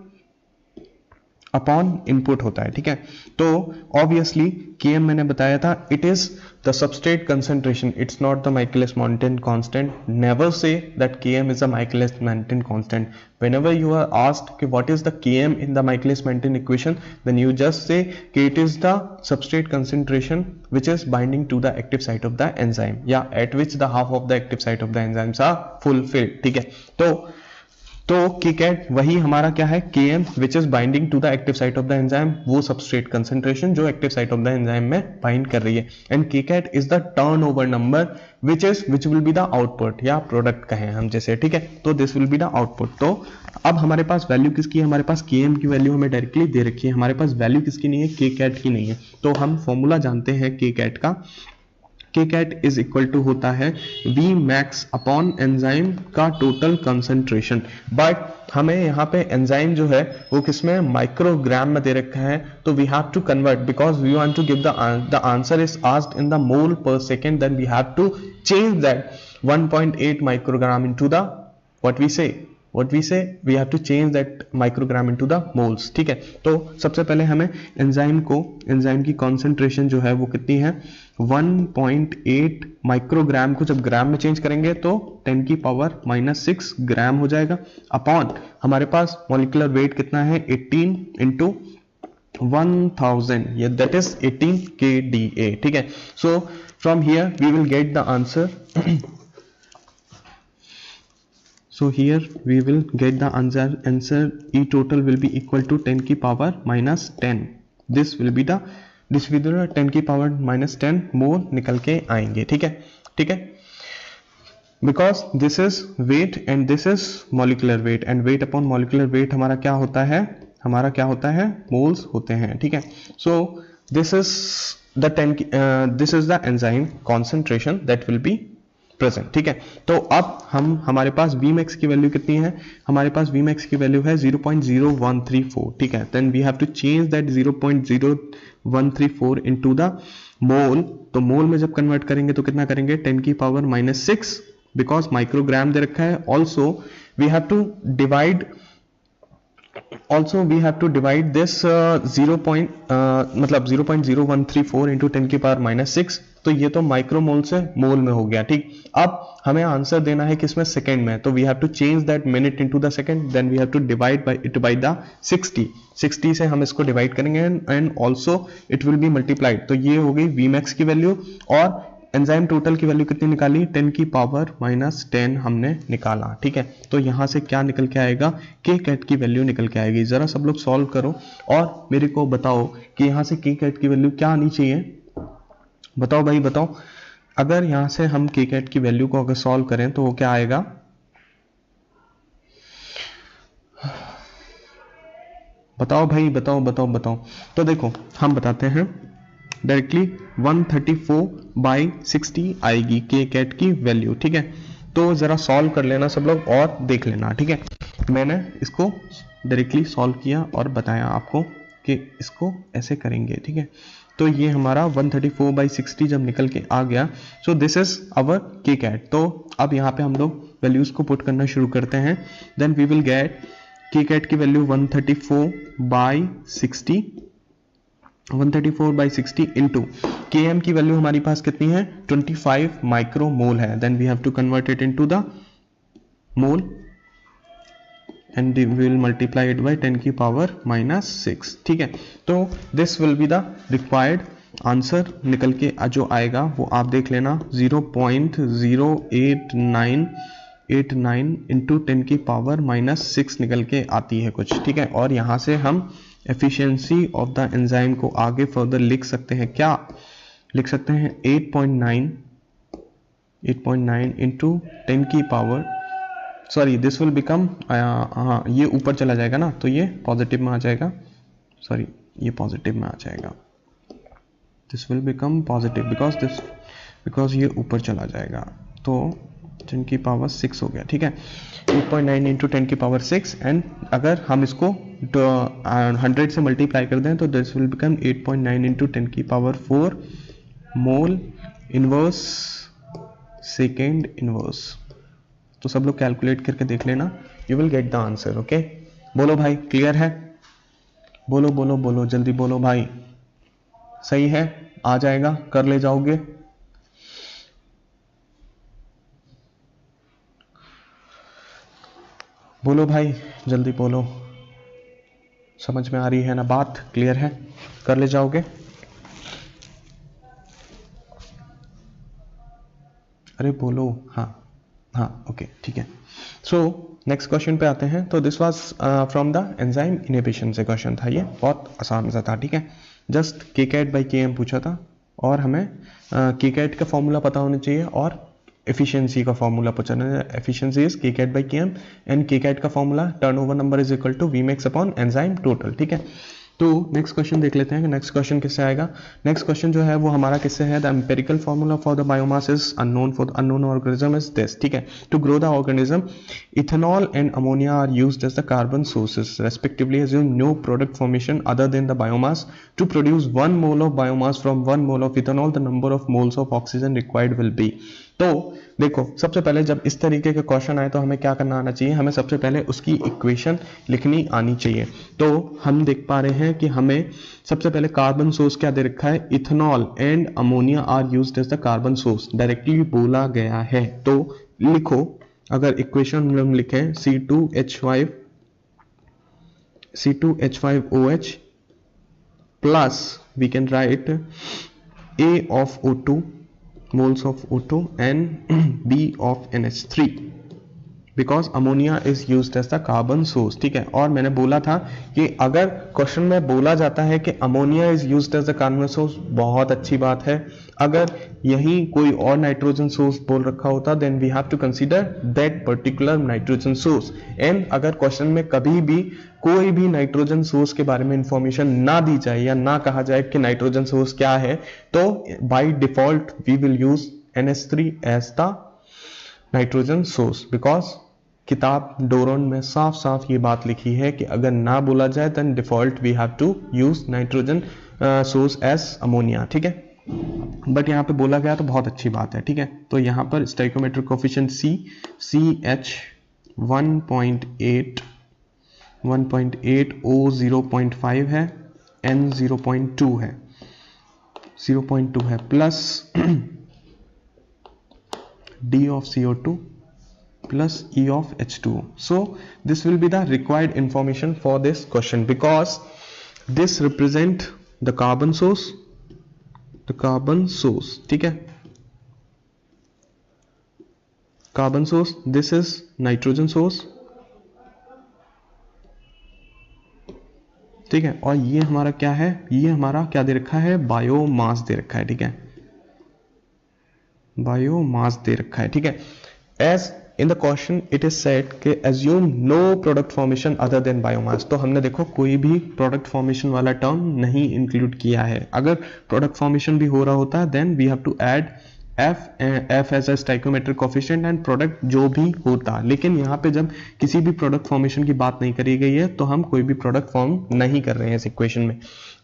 अपॉन इनपुट होता है। ठीक है, तो ऑब्वियसली Km मैंने बताया था, it is the substrate concentration, it's not the Michaelis-Menten constant. Never say that Km is a Michaelis-Menten constant. Whenever you are asked कि what is the Km in the Michaelis-Menten equation, then you just say कि it is the substrate concentration which is binding to the active site of the enzyme, या at which the half of the active site of the enzymes are fulfilled. ठीक है, तो Kcat वही हमारा क्या है, Km which is binding to the active site of the enzyme, वो substrate concentration जो active site of the enzyme में bind कर रही है, and Kcat is the turnover number which will be the output, या product कहें हम जैसे। ठीक है, तो this will be the output। तो अब हमारे पास वैल्यू किसकी है, हमारे पास Km की वैल्यू हमें डायरेक्टली दे रखी है, हमारे पास वैल्यू किसकी नहीं है, Kcat की नहीं है। तो हम फॉर्मूला जानते हैं Kcat का, Kcat इज इक्वल टू होता है Vmax अपॉन एंजाइम का टोटल कंसंट्रेशन, बट हमें यहाँ पे एंजाइम जो है वो किसमें, माइक्रोग्राम में दे रखा है, तो we have to convert, because we want to give the answer is asked in the mole per second, then we have to change that 1.8 microgram into the what we say we have to change that microgram into the moles। ठीक है, तो सबसे पहले हमें enzyme की concentration जो है वो कितनी है, 1.8 माइक्रोग्राम को जब ग्राम में चेंज करेंगे तो 10⁻⁻6 ग्राम हो जाएगा, अपॉन हमारे पास मॉलिक्यूलर वेट कितना है, 18 इंटू 1000, ये दैट इज 18 kDa। ठीक है, so from here we will get the answer, so here we will get the answer E total will be equal to 10⁻⁻10, this will be the 10⁻⁻10 मोल निकल के आएंगे। ठीक है, ठीक है, because this is weight and this is molecular weight, and weight upon molecular weight हमारा क्या होता है, मोल्स होते हैं। ठीक है, so this is the enzyme concentration that will be present. ठीक है, तो अब हमारे पास Vmax की वैल्यू कितनी है, हमारे पास Vmax की वैल्यू है 0.0134। ठीक है, then we have to change that 0.0134 into the mole, तो मोल में जब कन्वर्ट करेंगे तो कितना करेंगे, 10⁻⁻6, बिकॉज माइक्रोग्राम दे रखा है। Also we have to divide this 0.0134 into 10⁻�6, तो ये तो माइक्रोमोल से मोल में हो गया। ठीक, अब हमें आंसर देना है किसमें, सेकंड में, तो we have to change that minute into the second, then we have to divide by the 60 से हम इसको डिवाइड करेंगे, and also it will be multiplied, तो ये हो गई Vmax की वैल्यू, और एंजाइम टोटल की वैल्यू कितनी निकाली, 10⁻⁻10 हमने निकाला। ठीक है, तो यहां से क्या निकल के आएगा, Kcat की वैल्यू निकल के आएगी। जरा सब लोग सॉल्व करो और मेरे को बताओ कि यहां से Kcat की वैल्यू क्या आनी चाहिए, बताओ भाई बताओ, अगर यहां से हम के कैट की वैल्यू को अगर सॉल्व करें तो वो क्या आएगा? बताओ भाई बताओ बताओ बताओ। तो देखो हम बताते हैं डायरेक्टली 134/60 आएगी के कैट की वैल्यू, ठीक है। तो जरा सॉल्व कर लेना सब लोग और देख लेना, ठीक है। मैंने इसको डायरेक्टली सॉल्व किया और बताया आपको कि इसको ऐसे करेंगे, ठीक है। तो ये हमारा 134/60 जब निकल के आ गया, सो दिस इज आवर के कैट। तो अब यहाँ पे हम लोग वैल्यूज को पुट करना शुरू करते हैं। Then we will get K cat की वैल्यू 134/60 134/60 इंटू के एम की वैल्यू हमारी पास कितनी है? 25 माइक्रो मोल है। Then we have to convert it into the mole and we will multiply it by 10 की पावर -6, ठीक है। तो this will be the required answer निकल के जो आएगा वो आप देख लेना 0.08989 इंटू 10 की पावर -6 निकल के आती है कुछ, ठीक है। और यहाँ से हम एफिशिएंसी ऑफ द एंजाइम को आगे फर्दर लिख सकते हैं। क्या लिख सकते हैं? 8.9 इंटू 10 की power, sorry this will become, हाँ ये ऊपर चला जाएगा ना तो ये पॉजिटिव में आ जाएगा, सॉरी ये पॉजिटिव में आ जाएगा, this will become positive because ये ऊपर चला जाएगा, तो 10 की पावर 6 हो गया, ठीक है। 8.9 इंटू 10 की पावर 6 एंड अगर हम इसको 100 से मल्टीप्लाई कर दें तो दिस विल बिकम 8.9 इंटू 10 की power 4 mole inverse second inverse. तो सब लोग कैलकुलेट करके देख लेना, you will get the answer, okay. बोलो भाई क्लियर है? बोलो बोलो बोलो जल्दी बोलो भाई, सही है? आ जाएगा, कर ले जाओगे? बोलो भाई जल्दी बोलो, समझ में आ रही है ना बात? क्लियर है? कर ले जाओगे? अरे बोलो, हाँ हाँ ओके ठीक है। सो नेक्स्ट क्वेश्चन पे आते हैं। तो this was from the enzyme inhibition से क्वेश्चन था, ये बहुत आसान सा था, ठीक है। जस्ट के कैट बाई के एम पूछा था और हमें के कैट का फॉर्मूला पता होना चाहिए और एफिशिएंसी का फॉर्मूला पूछा है। Efficiency is K cat by K M and K cat का formula turnover number is equal to V max upon enzyme total, ठीक है। तो नेक्स्ट क्वेश्चन देख लेते हैं कि नेक्स्ट क्वेश्चन किससे आएगा। नेक्स्ट क्वेश्चन जो है वो हमारा किससे है? The empirical formula for the biomass is unknown for the unknown organism is this, ठीक है। To grow the organism ethanol and ammonia are used as the carbon sources respectively assume no product formation other than the biomass to produce 1 mole of biomass from 1 mole of ethanol the number of moles of oxygen required will be। तो देखो सबसे पहले जब इस तरीके के question आए तो हमें क्या करना आना चाहिए? हमें सबसे पहले उसकी इक्वेशन लिखनी आनी चाहिए। तो हम देख पा रहे हैं कि हमें सबसे पहले कार्बन सोर्स क्या दे रखा है? Ethanol and ammonia are used as the carbon source, directly बोला गया है। तो लिखो, अगर इक्वेशन हम लिखें C2H5OH plus we can write A of O2 moles of O2 and B of NH3 because ammonia is used as the carbon source, ठीक है। और मैंने बोला था कि अगर क्वेश्चन में बोला जाता है कि ammonia is used as the carbon source, बहुत अच्छी बात है। अगर यही कोई और नाइट्रोजन सोर्स बोल रखा होता then we have to consider that particular nitrogen source. And अगर क्वेश्चन में कभी भी कोई भी नाइट्रोजन सोर्स के बारे में इंफॉर्मेशन ना दी जाए या ना कहा जाए कि नाइट्रोजन सोर्स क्या है, तो by default we will use NH3 as the nitrogen source because किताब डोरन में साफ साफ ये बात लिखी है कि अगर ना बोला जाए then default we have to use nitrogen source as ammonia, ठीक है। बट यहाँ पे बोला गया तो बहुत अच्छी बात है, ठीक है। तो यहाँ पर स्टोइकोमेट्रिक कोफिशिएंट CH 1.8 O 0.5 है, N 0.2 है, 0.2 है plus D of CO2 plus E of H2O. So this will be the required information for this question because this represent the carbon source, ठीक है। Carbon source, this is nitrogen source, ठीक है। और ये हमारा क्या है? ये हमारा क्या दे रखा है? बायोमास दे रखा है, ठीक है। बायोमास दे रखा है, ठीक है। As in the question it is said कि assume no product formation other than biomass, तो हमने देखो कोई भी प्रोडक्ट फॉर्मेशन वाला टर्म नहीं इंक्लूड किया है। अगर प्रोडक्ट फॉर्मेशन भी हो रहा होता है then we have to add F as a stoichiometric coefficient and product जो भी होता, लेकिन यहाँ पे जब किसी भी प्रोडक्ट फॉर्मेशन की बात नहीं करी गई है तो हम कोई भी प्रोडक्ट फॉर्म नहीं कर रहे हैं इस इक्वेशन में।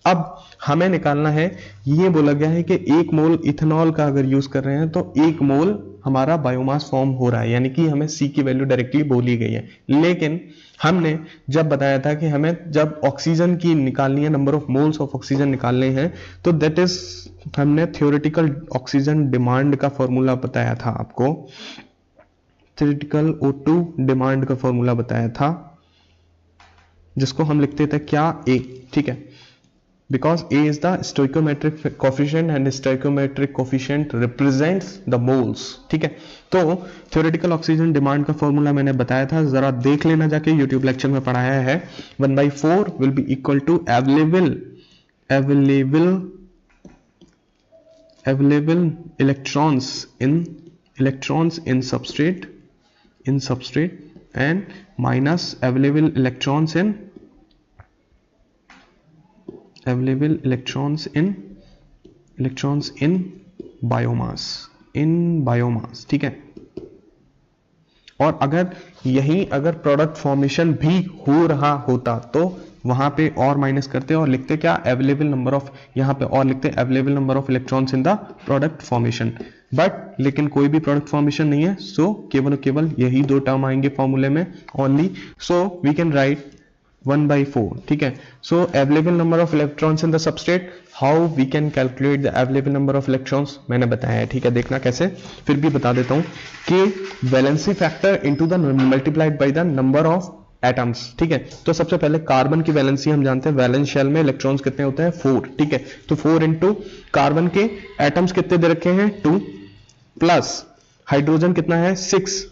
अब हमें निकालना है, ये बोला गया है कि 1 मोल इथेनॉल का अगर यूज कर रहे हैं तो 1 मोल हमारा बायोमास फॉर्म हो रहा है, यानी कि हमें सी की वैल्यू डायरेक्टली बोली गई है। लेकिन हमने जब बताया था कि हमें जब ऑक्सीजन की निकालनी है, number of moles of oxygen निकालने हैं, तो दैट इज हमने थ्योरेटिकल ऑक्सीजन डिमांड का फॉर्मूला बताया था आपको, थ्योरेटिकल O2 डिमांड का फॉर्मूला बताया था, जिसको हम लिखते थे क्या, A, ठीक है। Because A is the stoichiometric coefficient and stoichiometric coefficient represents the moles, ठीक है। तो theoretical oxygen demand का फॉर्मूला मैंने बताया था, जरा देख लेना जाके, YouTube लेक्चर में पढ़ाया है। 1/4 will be equal to available electrons in substrate and minus available electrons in biomass, ठीक है। और अगर प्रोडक्ट फॉर्मेशन भी हो रहा होता तो वहां पे और माइनस करते और लिखते क्या, अवेलेबल नंबर ऑफ, यहां पे और लिखते available number of electrons in the product formation, but लेकिन कोई भी प्रोडक्ट फॉर्मेशन नहीं है, सो केवल यही 2 टर्म आएंगे फॉर्मूले में only, so we can write 1/4, ठीक है। So available number of electrons in the substrate, how we can calculate the available number of electrons मैंने बताया है, ठीक है। देखना कैसे, फिर भी बता देता हूं कि valency factor into the multiplied by the number of atoms, ठीक है। तो सबसे पहले कार्बन की वैलेंसी हम जानते हैं, वैलेंस शेल में इलेक्ट्रॉन्स कितने होते हैं, 4, ठीक है। तो 4 इंटू कार्बन के एटम्स कितने दे रखे हैं, 2, प्लस हाइड्रोजन कितना है, 6,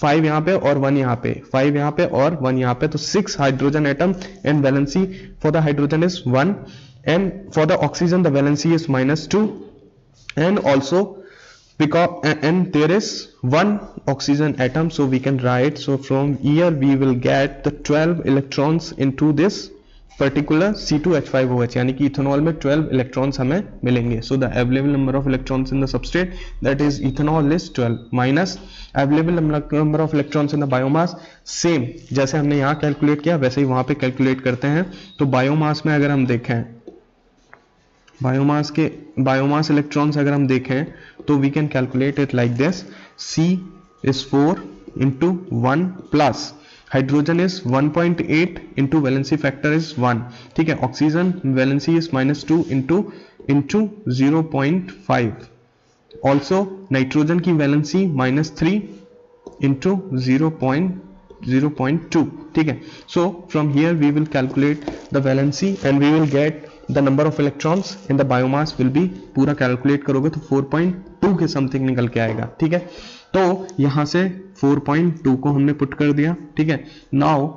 5 यहाँ पे और 1 यहाँ पे, 5 यहाँ पे और 1 यहाँ पे, तो 6 hydrogen atom and valency for the hydrogen is 1 and for the oxygen the valency is -2 and also because and there is 1 oxygen atom, so we can write, so from here we will get the 12 electrons into this particular C2H5OH, यानी कि ethanol में 12 electrons हमें मिलेंगे। so the available number of electrons in the substrate, that is ethanol, is 12 minus available number of electrons in the biomass, same जैसे हमने यहाँ calculate किया वैसे ही वहां पे कैलकुलेट करते हैं। तो बायोमास में अगर हम देखें, बायोमास इलेक्ट्रॉन्स अगर हम देखें तो we can calculate it like this, C is 4 into 1 plus hydrogen is 1.8 into valency factor is 1, ठीक है। Oxygen valency is -2 into 0.5, also nitrogen की वैलेंसी -3 into 0.2, ठीक है। So from here we will calculate the valency and we will get the number of electrons in the biomass will be, पूरा calculate करोगे तो 4.2 के something निकल के आएगा, ठीक है। तो यहां से 4.2 को हमने पुट कर दिया, ठीक है। Now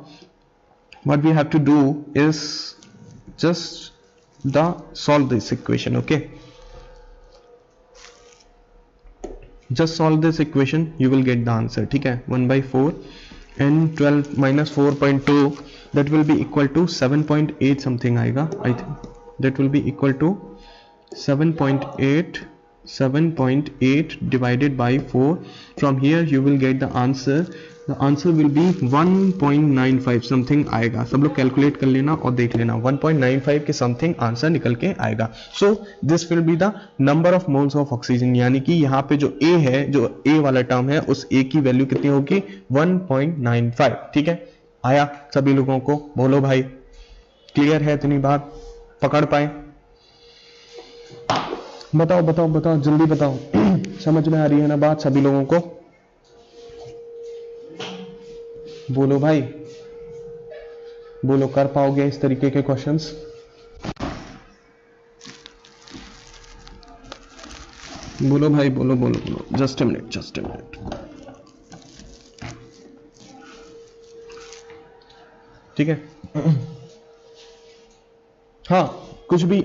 what we have to do is just the solve this equation, okay. Just solve this equation, you will get the answer, ठीक है। 1/4 and 12 minus 4.2, that will be equal to 7.8 something आएगा, I think that will be equal to 7.8 divided by 4. From here you will get the answer. The answer will be 1.95 something आएगा। सब लोग calculate कर लेना और देख लेना, 1.95 के समथिंग आंसर निकल के आएगा। So this will be the number of moles of oxygen, यानी कि यहाँ पे जो A है, जो A वाला टर्म है, उस A की वैल्यू कितनी होगी, 1.95, ठीक है। आया सभी लोगों को, बोलो भाई क्लियर है, इतनी बात पकड़ पाए? बताओ बताओ बताओ, जल्दी बताओ। समझ में आ रही है ना बात सभी लोगों को? बोलो भाई, बोलो, कर पाओगे इस तरीके के क्वेश्चंस? बोलो भाई, बोलो बोलो बोलो, just a minute, just a minute. ठीक है। हाँ, कुछ भी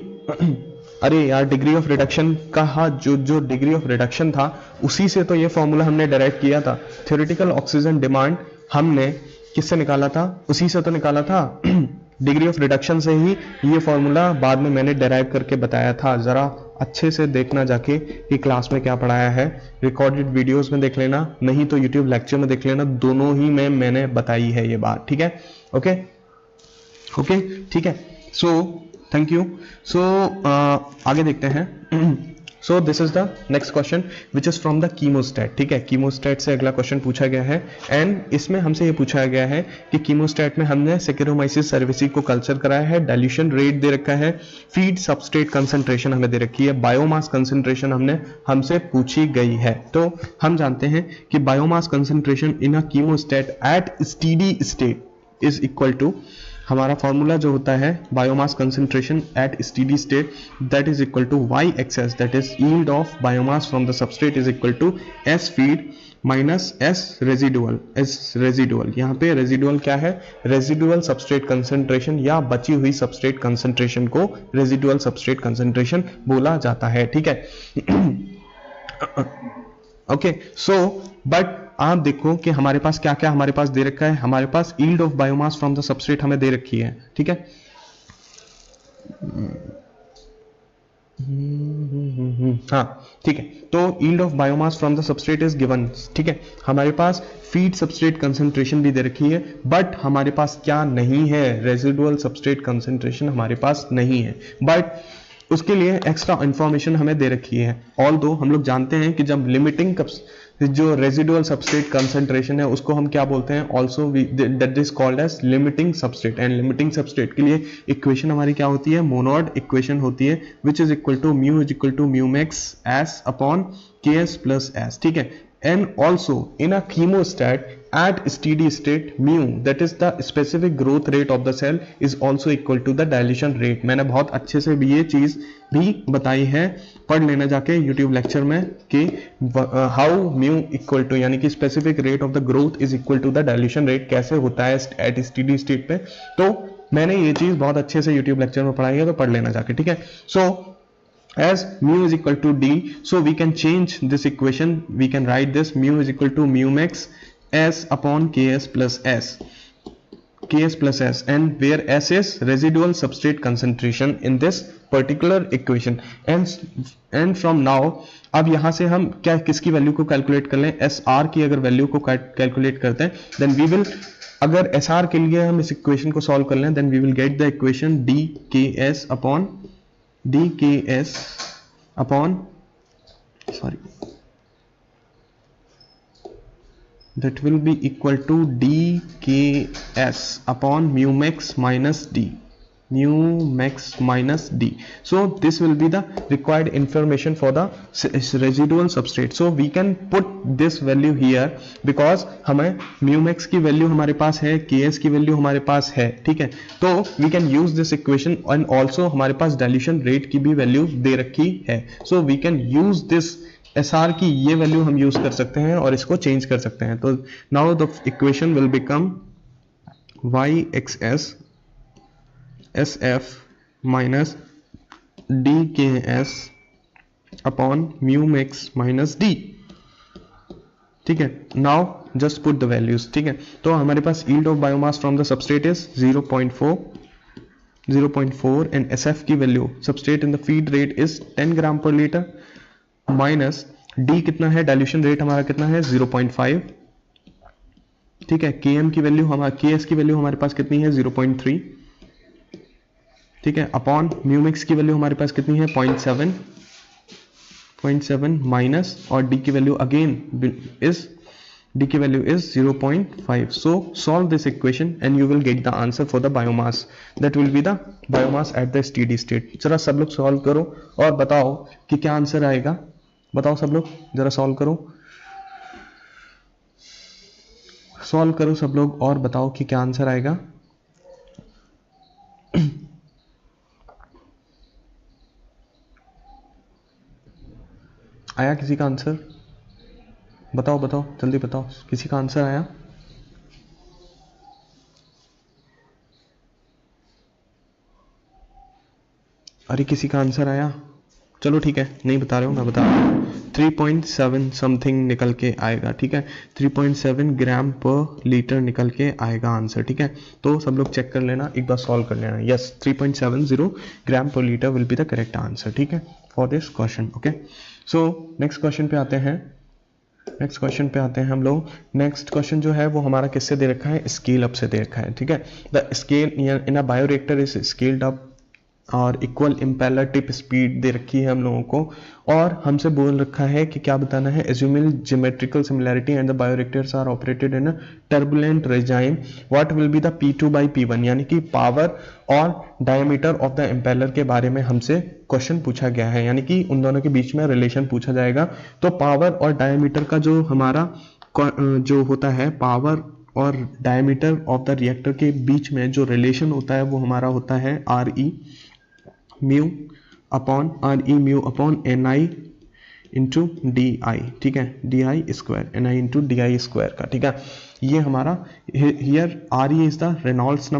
अरे यार डिग्री ऑफ रिडक्शन का जो डिग्री ऑफ रिडक्शन था उसी से तो ये फॉर्मूला हमने डायरेक्ट किया था। थ्योरेटिकल ऑक्सीजन डिमांड हमने किससे निकाला था, उसी से तो निकाला था डिग्री ऑफ रिडक्शन से ही ये फॉर्मूला बाद में मैंने डेराइव करके बताया था। जरा अच्छे से देखना जाके कि क्लास में क्या पढ़ाया है, रिकॉर्डेड वीडियोस में देख लेना, नहीं तो यूट्यूब लेक्चर में देख लेना, दोनों ही में मैंने बताई है ये बात। ठीक है, ओके ओके ठीक है। So thank you. सो आगे देखते हैं। So this is the next question which is from the chemostat. ठीक है, कीमोस्टेट से अगला क्वेश्चन पूछा गया है एंड इसमें हमसे ये पूछा गया है कि कीमोस्टेट में हमने सेकेरोमाइसिस सर्विसी को कल्चर कराया है, डाइल्यूशन रेट दे रखा है, फीड सबस्ट्रेट कंसंट्रेशन हमें दे रखी है, बायोमास कंसंट्रेशन हमसे पूछी गई है। तो हम जानते हैं कि biomass concentration in a chemostat at steady state is equal to, हमारा फॉर्मूला जो होता है biomass concentration at steady state that is equal to Y XS that is yield of biomass from the substrate is equal to S feed minus S residual. यहाँ पे residual क्या है, residual substrate concentration या बची हुई substrate concentration को residual substrate concentration बोला जाता है। ठीक है, ओके। सो बट आप देखो कि हमारे पास क्या क्या हमारे पास दे रखा है, हमारे पास yield of biomass from the substrate हमें दे रखी है। ठीक है, हाँ ठीक है, तो yield of biomass from the substrate is given. ठीक है, हमारे पास फीड सबस्ट्रेट कंसंट्रेशन भी दे रखी है, बट हमारे पास क्या नहीं है, रेजिडुअल सबस्ट्रेट कंसंट्रेशन हमारे पास नहीं है, बट उसके लिए एक्स्ट्रा इंफॉर्मेशन हमें दे रखी है। ऑल दो हम लोग जानते हैं कि जब लिमिटिंग जो रेजिडुअल सबस्ट्रेट कंसंट्रेशन है उसको हम क्या बोलते हैं, also that is called as limiting substrate. And limiting substrate के लिए इक्वेशन हमारी क्या होती है, मोनोड इक्वेशन होती है which is equal to mu is equal to mu max S upon K S plus S. ठीक है, and also in a chemostat at steady state mu that is the specific growth rate of the cell is also equal to the dilution rate। मैंने बहुत अच्छे से भी ये चीज भी बताई है, पढ़ लेना जाके YouTube लेक्चर में कि how mu equal to यानी कि specific rate of the growth is equal to the dilution rate कैसे होता है at steady state पे। तो मैंने ये चीज बहुत अच्छे से YouTube लेक्चर में पढ़ाई है, तो पढ़ लेना जाके। ठीक है, so as mu is equal to d, so we can change this equation, we can write this mu is equal to mu max s upon ks plus s, and where s is residual substrate concentration in this particular equation। and from now अब यहां से हम क्या किसकी value को calculate कर लें, sr की अगर वैल्यू को कैलकुलेट करते हैं then we will, अगर sr के लिए हम इस इक्वेशन को सॉल्व कर लें then we will get the equation dks upon that will be equal to dks upon mu max minus d, so this will be the required information for the residual substrate। so we can put this value here because हमें mu max की value हमारे पास है, ks की value हमारे पास है। ठीक है, तो we can use this equation and also हमारे पास dilution rate की भी वैल्यू दे रखी है, so we can use this SR की ये वैल्यू हम यूज कर सकते हैं और इसको चेंज कर सकते हैं। तो now the equation will become yxs sf minus dks upon mu max minus d। ठीक है, now just put the values. ठीक है, तो हमारे पास yield of biomass from the substrate is 0.4 and SF की value substrate in the feed rate is 10 gram per litre minus D कितना है, डाइल्यूशन रेट हमारा कितना है 0.5। ठीक है, Km की वैल्यू Ks की वैल्यू हमारे पास कितनी है 0.3। ठीक है, अपॉन म्यू मैक्स की वैल्यू हमारे पास कितनी है 0.7 माइनस, और D की वैल्यू अगेन इज D की value is 0.5। so solve this equation and you will get the answer for the biomass, that will be the biomass at the steady state। जरा सब लोग solve करो और बताओ कि क्या आंसर आएगा, बताओ सब लोग जरा सॉल्व करो सब लोग और बताओ कि क्या आंसर आएगा। आया किसी का आंसर, बताओ जल्दी बताओ, किसी का आंसर आया? अरे किसी का आंसर आया? चलो ठीक है, नहीं बता रहे हो, मैं बता रहा हूँ, 3.7 समथिंग निकल के आएगा, ठीक है, 3.7 ग्राम पर लीटर निकल के आएगा आंसर, ठीक है। तो सब लोग चेक कर लेना, एक बार सॉल्व कर लेना। Yes, 3.70 gram per litre will be the correct answer, ठीक है, for this question. Okay, so next question पे आते हैं। नेक्स्ट क्वेश्चन पे आते हैं हम लोग। नेक्स्ट क्वेश्चन जो है वो हमारा किससे दे रखा है, स्केल अप से दे रखा है, ठीक है। The scale in a bioreactor is scaled up और इक्वल इम्पेलर टिप स्पीड दे रखी है हम लोगों को, और हमसे बोल रखा है कि क्या बताना है, assuming geometrical similarity and the bioreactors are operated in a turbulent regime, what will be the P2 by P1, यानी कि पावर और डायमीटर ऑफ द इम्पेलर के बारे में हमसे क्वेश्चन पूछा गया है, यानी कि उन दोनों के बीच में रिलेशन पूछा जाएगा। तो पावर और डायमीटर का जो हमारा जो होता है, पावर और डायमीटर ऑफ द रिएक्टर के बीच में जो रिलेशन होता है वो हमारा होता है RE mu upon NI into DI, ठीक है, DI square, NI into DI square का, ठीक है। ये हमारा here RE is the Reynolds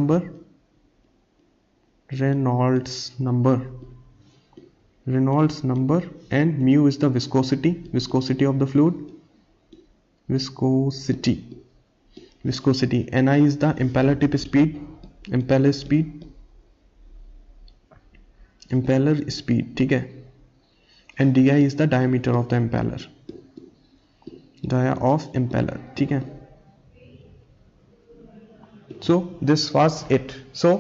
number and mu is the viscosity of the fluid, viscosity, NI is the impeller tip speed, impeller speed, ठीक है, and DI is the diameter of the impeller, ठीक है। So this was it. So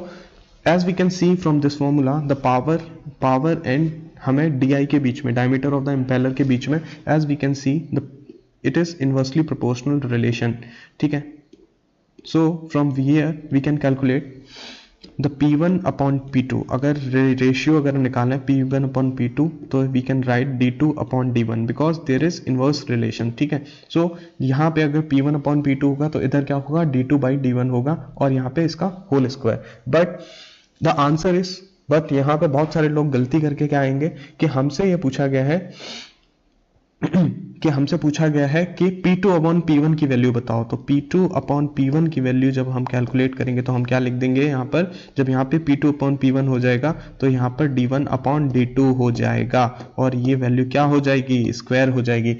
as we can see from this formula, the power and हमें DI के बीच में, diameter of the impeller के बीच में, as we can see it is inversely proportional relation, ठीक है। So from here we can calculate the P1 upon P2, अगर ratio अगर निकालना है P1 upon P2 तो we can write D2 upon D1 because there is inverse relation, ठीक है। so यहाँ पे अगर P1 upon P2 होगा तो इधर क्या होगा, D2 by D1 होगा, और यहाँ पे इसका whole square. But the answer is, but यहाँ पे बहुत सारे लोग गलती करके क्या आएंगे कि हमसे ये पूछा गया है कि P2 अपॉन P1 की वैल्यू बताओ। तो P2 अपॉन P1 की वैल्यू जब हम कैलकुलेट करेंगे तो हम क्या लिख देंगे यहाँ पर, जब यहाँ पे P2 अपॉन P1 हो जाएगा तो यहाँ पर D1 अपॉन D2 हो जाएगा, और ये वैल्यू क्या हो जाएगी, स्क्वायर हो जाएगी।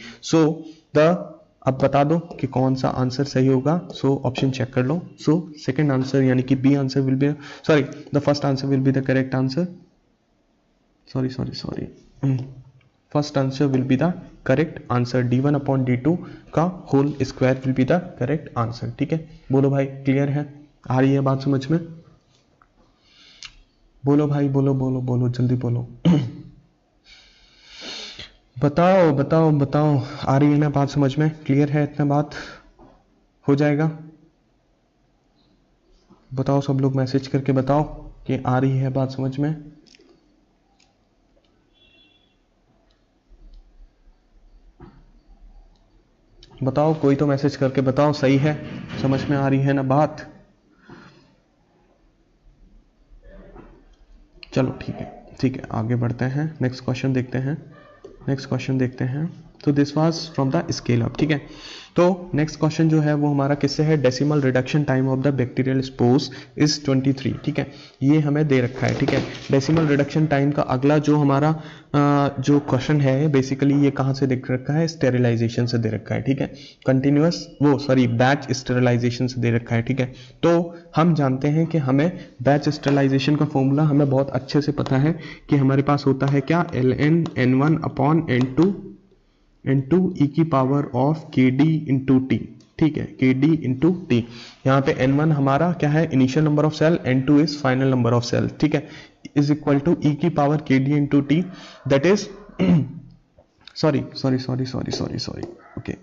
अब बता दो कि कौन सा आंसर सही होगा। ऑप्शन चेक कर लो। सेकंड आंसर यानी कि B answer will be, the first answer will be the correct answer, first answer will be the correct answer, D1 upon D2 का whole square will be the correct answer, ठीक है। बोलो भाई, clear है, आ रही है बात समझ में? बोलो भाई, बोलो जल्दी बोलो बताओ, आ रही है ना बात समझ में? क्लियर है, इतना बात हो जाएगा? बताओ सब लोग, मैसेज करके बताओ कि आ रही है बात समझ में। बताओ, कोई तो मैसेज करके बताओ, सही है, समझ में आ रही है ना बात? चलो ठीक है, आगे बढ़ते हैं, नेक्स्ट क्वेश्चन देखते हैं। तो this was from the scale up, ठीक है। तो नेक्स्ट क्वेश्चन जो है वो हमारा किससे है, decimal reduction time of the bacterial spores is 23, ठीक है, ये हमें दे रखा है, ठीक है। डेसिमल रिडक्शन टाइम का अगला जो हमारा जो क्वेश्चन है बेसिकली ये कहाँ से दे रखा है, स्टेरिलाइजेशन से दे रखा है, ठीक है, बैच स्टेरिलाइजेशन से दे रखा है, ठीक है। तो हम जानते हैं कि हमें बैच स्टेरिलाइजेशन का फॉर्मूला हमें बहुत अच्छे से पता है कि हमारे पास होता है क्या, ln n1 upon n2 e की power of kd into T, ठीक है, kd इंटू टी। यहाँ पे n1 हमारा क्या है, initial number of cell, n2 is final number of cell, ठीक है, इज इक्वल टू e की power kd into t, that is sorry, okay,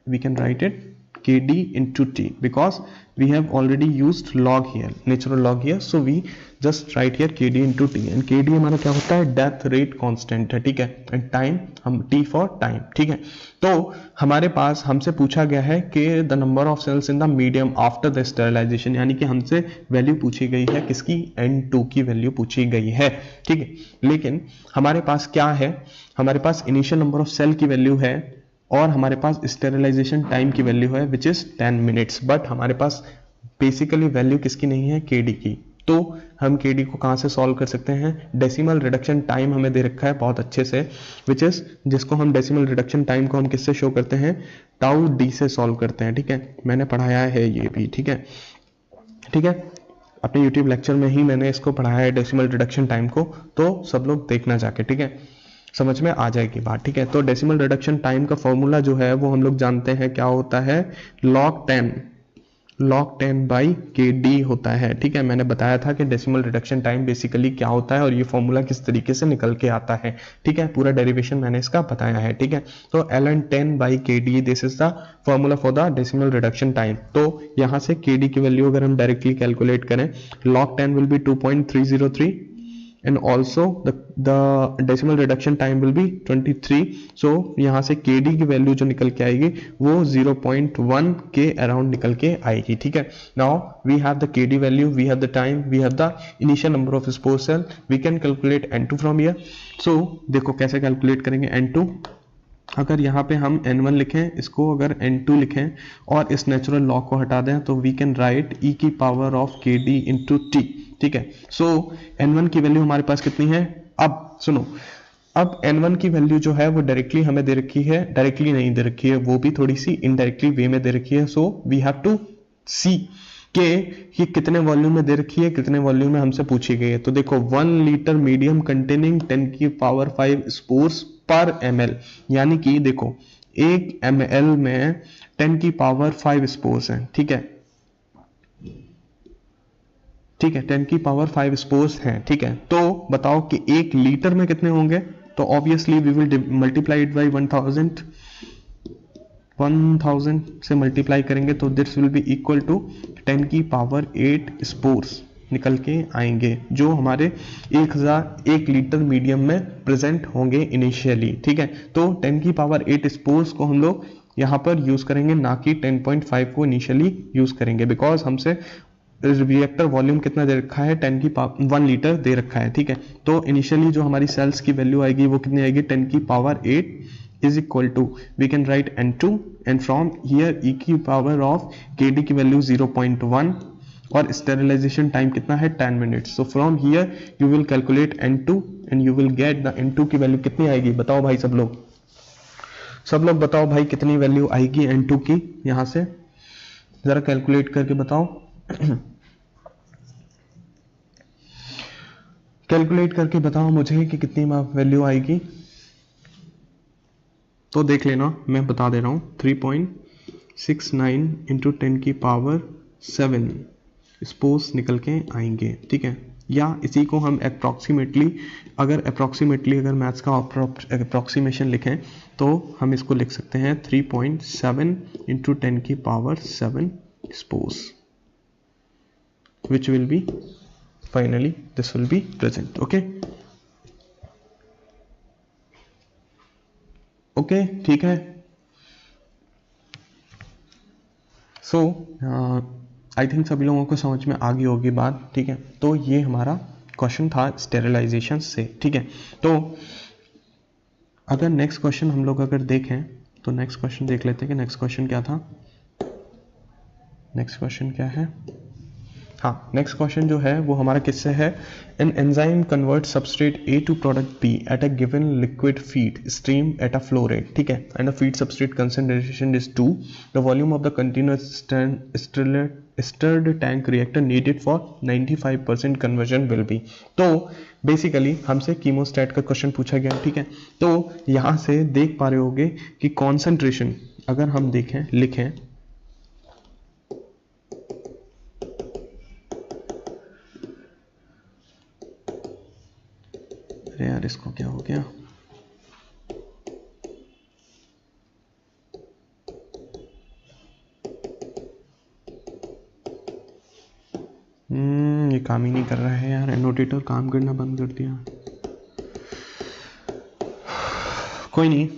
we can write it kd into t because we have already used log here, natural log here, so we just write here kd into t, and kd हमारा क्या होता है, death rate constant है, ठीक है, and time हम t for time, ठीक है। तो हमारे पास हमसे पूछा गया है कि the number of cells in the medium after the sterilization, यानी कि हमसे वैल्यू पूछी गई है किसकी, n2 की वैल्यू पूछी गई है, ठीक है। लेकिन हमारे पास क्या है, हमारे पास इनिशियल नंबर ऑफ सेल की वैल्यू है और हमारे पास स्टेरिलाइजेशन टाइम की वैल्यू है विच इज 10 मिनट्स, बट हमारे पास बेसिकली वैल्यू किसकी नहीं है, kd की, तो हम KD को कहाँ से सॉल्व कर सकते हैं, डेसिमल रिडक्शन टाइम हमें दे रखा है बहुत अच्छे से, विच इज जिसको हम डेसिमल रिडक्शन टाइम को हम किससे शो करते हैं, टाउ डी से सॉल्व करते हैं। ठीक है, मैंने पढ़ाया है ये भी। ठीक है, ठीक है, अपने YouTube लेक्चर में ही मैंने इसको पढ़ाया है डेसिमल रिडक्शन टाइम को, तो सब लोग देखना जाके। ठीक है, समझ में आ जाएगी बात। ठीक है, तो डेसिमल रिडक्शन टाइम का फॉर्मूला जो है वो हम लोग जानते हैं क्या होता है, log 10 बाई KD होता है। ठीक है, मैंने बताया था कि डेसिमल रिडक्शन टाइम बेसिकली क्या होता है और ये फॉर्मूला किस तरीके से निकल के आता है। ठीक है, पूरा डेरिवेशन मैंने इसका बताया है। ठीक है, तो ln 10 by KD this is the formula for the decimal reduction time. तो यहाँ से KD की वैल्यू अगर हम डायरेक्टली कैलकुलेट करें, log 10 will be 2.303 and also the decimal reduction time will be 23. so यहाँ से KD की वैल्यू जो निकल के आएगी वो 0.1 के अराउंड निकल के आएगी। ठीक है, now we have the KD value, we have the time, we have the initial number of spore cell, we can calculate N2 from here. so देखो कैसे कैलकुलेट करेंगे N2। अगर यहाँ पे हम N1 लिखें, इसको अगर N2 लिखें और इस नेचुरल लॉग को हटा दें तो वी कैन राइट e की power of KD into T। ठीक है, सो N1 की वैल्यू हमारे पास कितनी है, अब सुनो, अब N1 की वैल्यू जो है वो डायरेक्टली हमें दे रखी है, डायरेक्टली नहीं दे रखी है, वो भी थोड़ी सी इनडायरेक्टली वे में दे रखी है। सो वी हैव टू सी के ये कितने वॉल्यूम में दे रखी है, कितने वॉल्यूम में हमसे पूछी गई है। तो देखो 1 लीटर मीडियम कंटेनिंग 10 की पावर 5 स्पोर्स पर ml, यानी कि देखो 1 ml में 10 की पावर 5 स्पोर्स हैं। ठीक है, ठीक है, 10 की पावर 5 स्पोर्स हैं। ठीक है, तो बताओ कि 1 लीटर में कितने होंगे, तो obviously we will multiply it by 1000 से मल्टीप्लाई करेंगे तो this will be equal to 10 की पावर 8 स्पोर्स निकल के आएंगे जो हमारे 1 लीटर मीडियम में प्रेजेंट होंगे इनिशियली। ठीक है, तो 10 की पावर 8 स्पोर्स को हम लोग यहाँ पर यूज करेंगे, ना कि 10.5 को इनिशियली यूज करेंगे, बिकॉज हमसे रिएक्टर वॉल्यूम कितना दे रखा है, 10 की 1 लीटर दे रखा है। ठीक है, तो इनिशियली जो हमारी सेल्स की वैल्यू आएगी वो कितनी आएगी, 10 की power 8 is equal to we can write N2 and from here e की पावर ऑफ KD की वैल्यू 0.1 और स्टेरिलाइजेशन टाइम कितना है 10 minutes. So from here you will calculate N2 and you will get the N2 की value कितनी आएगी, बताओ भाई सब लोग बताओ भाई कितनी वैल्यू आएगी N2 की, यहां से जरा कैलकुलेट करके बताओ। कैलकुलेट करके बताओ मुझे कि कितनी वैल्यू आएगी। तो देख लेना, मैं बता दे रहा हूं 3.69 इंटू 10 की पावर 7 स्पोर्स निकल के आएंगे। ठीक है, या इसी को हम अप्रॉक्सीमेटली अगर मैथ्स का अप्रॉक्सीमेशन लिखें तो हम इसको लिख सकते हैं 3.7 इंटू 10 की power 7 spores, which will be finally this will be present. okay, ठीक है। सो आई थिंक सभी लोगों को समझ में आ गई होगी बात। ठीक है, तो ये हमारा क्वेश्चन था स्टेरिलाइजेशन से। ठीक है, तो अगर नेक्स्ट क्वेश्चन हम लोग अगर देखें तो नेक्स्ट क्वेश्चन देख लेते हैं कि नेक्स्ट क्वेश्चन क्या था। नेक्स्ट क्वेश्चन क्या है, हाँ, नेक्स्ट क्वेश्चन जो है वो हमारा किससे है, an enzyme convert substrate A to product B at a given liquid feed stream at a flow rate. ठीक है, and the feed substrate concentration is 2, the volume of the continuous stirred tank reactor needed for 95% conversion will be. तो basically हमसे chemostat का question पूछा गया। ठीक है, तो यहाँ से देख पा रहे होगे कि कॉन्सेंट्रेशन अगर हम देखें लिखें, अरे यार इसको क्या हो गया, ये काम ही नहीं कर रहा है यार, एनोटेटर काम करना बंद कर दिया। कोई नहीं,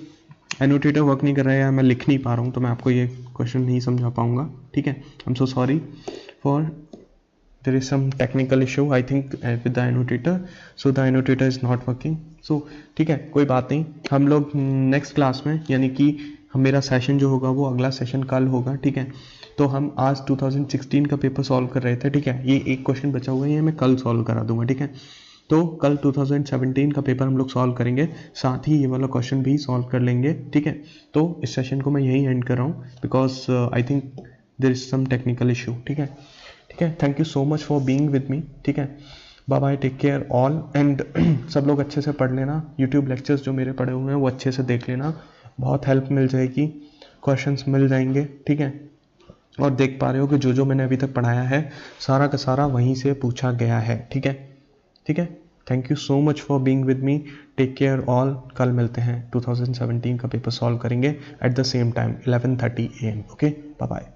एनोटेटर वर्क नहीं कर रहा है यार, मैं लिख नहीं पा रहा हूँ तो मैं आपको ये क्वेश्चन नहीं समझा पाऊंगा। ठीक है, I am so sorry for there is some technical issue I think with the annotator, so the annotator is not working. so ठीक है, कोई बात नहीं, हम लोग नेक्स्ट क्लास में यानी कि मेरा सेशन जो होगा वो अगला सेशन कल होगा। ठीक है, तो हम आज 2016 का पेपर सॉल्व कर रहे थे, ठीक है। ये एक क्वेश्चन बचा हुआ है, ये मैं कल सॉल्व करा दूंगा, ठीक है। तो कल 2017 का पेपर हम लोग सॉल्व करेंगे, साथ ही ये वाला क्वेश्चन भी सॉल्व कर लेंगे, ठीक है। तो इस सेशन को मैं यहीं एंड कर रहा हूँ, because I think there is some technical issue, ठीक है। ठीक है, thank you so much for being with me, ठीक है। Bye bye, take care all, and सब लोग अच्छे से पढ़ लेना, यूट्यूब लेक्चर्स जो मेरे पढ़े हुए हैं वो अच्छे से देख लेना, बहुत हेल्प मिल जाएगी, क्वेश्चंस मिल जाएंगे, ठीक है। और देख पा रहे हो कि जो जो मैंने अभी तक पढ़ाया है सारा का सारा वहीं से पूछा गया है, ठीक है। ठीक है, thank you so much for being with me, take care all. कल मिलते हैं, 2017 का पेपर सॉल्व करेंगे at the same time 11:30 AM, okay, bye bye.